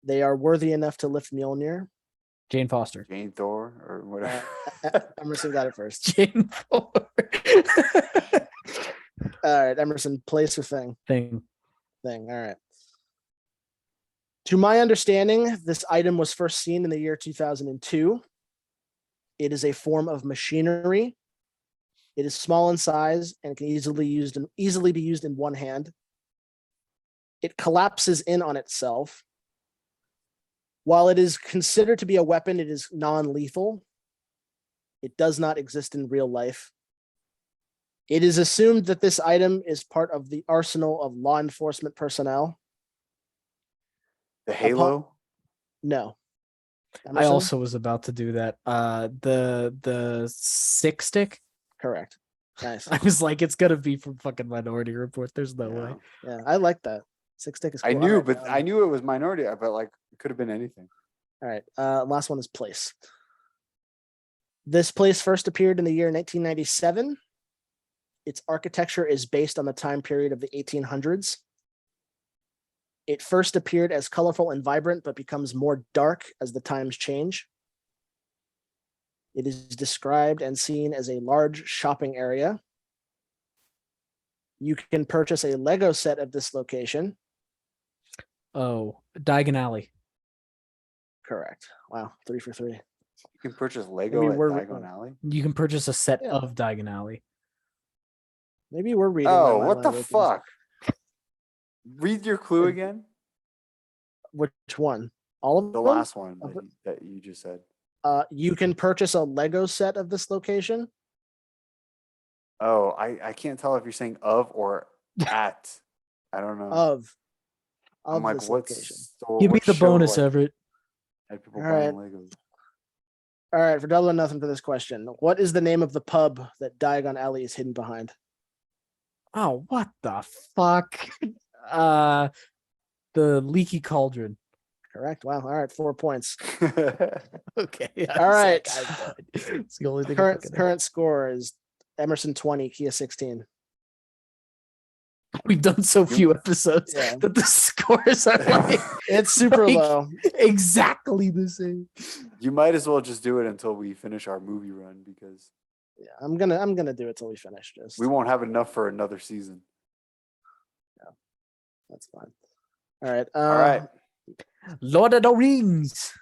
They are worthy enough to lift Mjolnir. Jane Foster. Jane Thor or whatever. Emerson got it first. Jane Thor. All right, Emerson, place or thing? Thing. Thing. All right. To my understanding, this item was first seen in the year 2002. It is a form of machinery. It is small in size and can easily be used in one hand. It collapses in on itself. While it is considered to be a weapon, it is non-lethal. It does not exist in real life. It is assumed that this item is part of the arsenal of law enforcement personnel. The Halo. No. I Emerson? also was about to do that. The sick stick. Correct. Nice. I was like, it's gonna be from fucking Minority Report. There's no way. Yeah, I like that. 6 stick is cool. I All knew, right, but I knew it was minority. But like, it could have been anything. All right. Last one is place. This place first appeared in the year 1997. Its architecture is based on the time period of the 1800s. It first appeared as colorful and vibrant, but becomes more dark as the times change. It is described and seen as a large shopping area. You can purchase a Lego set of this location. Oh, Diagon Alley. Correct. Wow, 3 for 3. You can purchase Lego Maybe at we're- Diagon Alley. You can purchase a set Yeah. of Diagon Alley. Maybe we're reading. Oh, my what the language. fuck? Read your clue again. Which one? All of The them? last one Of that you just said. You can purchase a Lego set of this location. Oh, I can't tell if you're saying of or at. I don't know. Of I'm like, this what location. store? Give me what the show, bonus, like, Everett. had people All buying Legos? All right, for double or nothing for this question. What is the name of the pub that Diagon Alley is hidden behind? Oh, what the fuck? The Leaky Cauldron. Correct. Wow. All right, 4 points. Okay. All right. It's the only thing. Current score is Emerson 20, Kia 16. We've done so few episodes Yeah. that the scores are like It's super Like- low. exactly the same. You might as well just do it until we finish our movie run because Yeah, I'm gonna do it till we finish. Just we won't have enough for another season. that's fine. All right. All right. Lord of the Rings.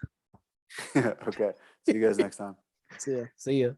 Okay. See you guys next time. See ya. See ya.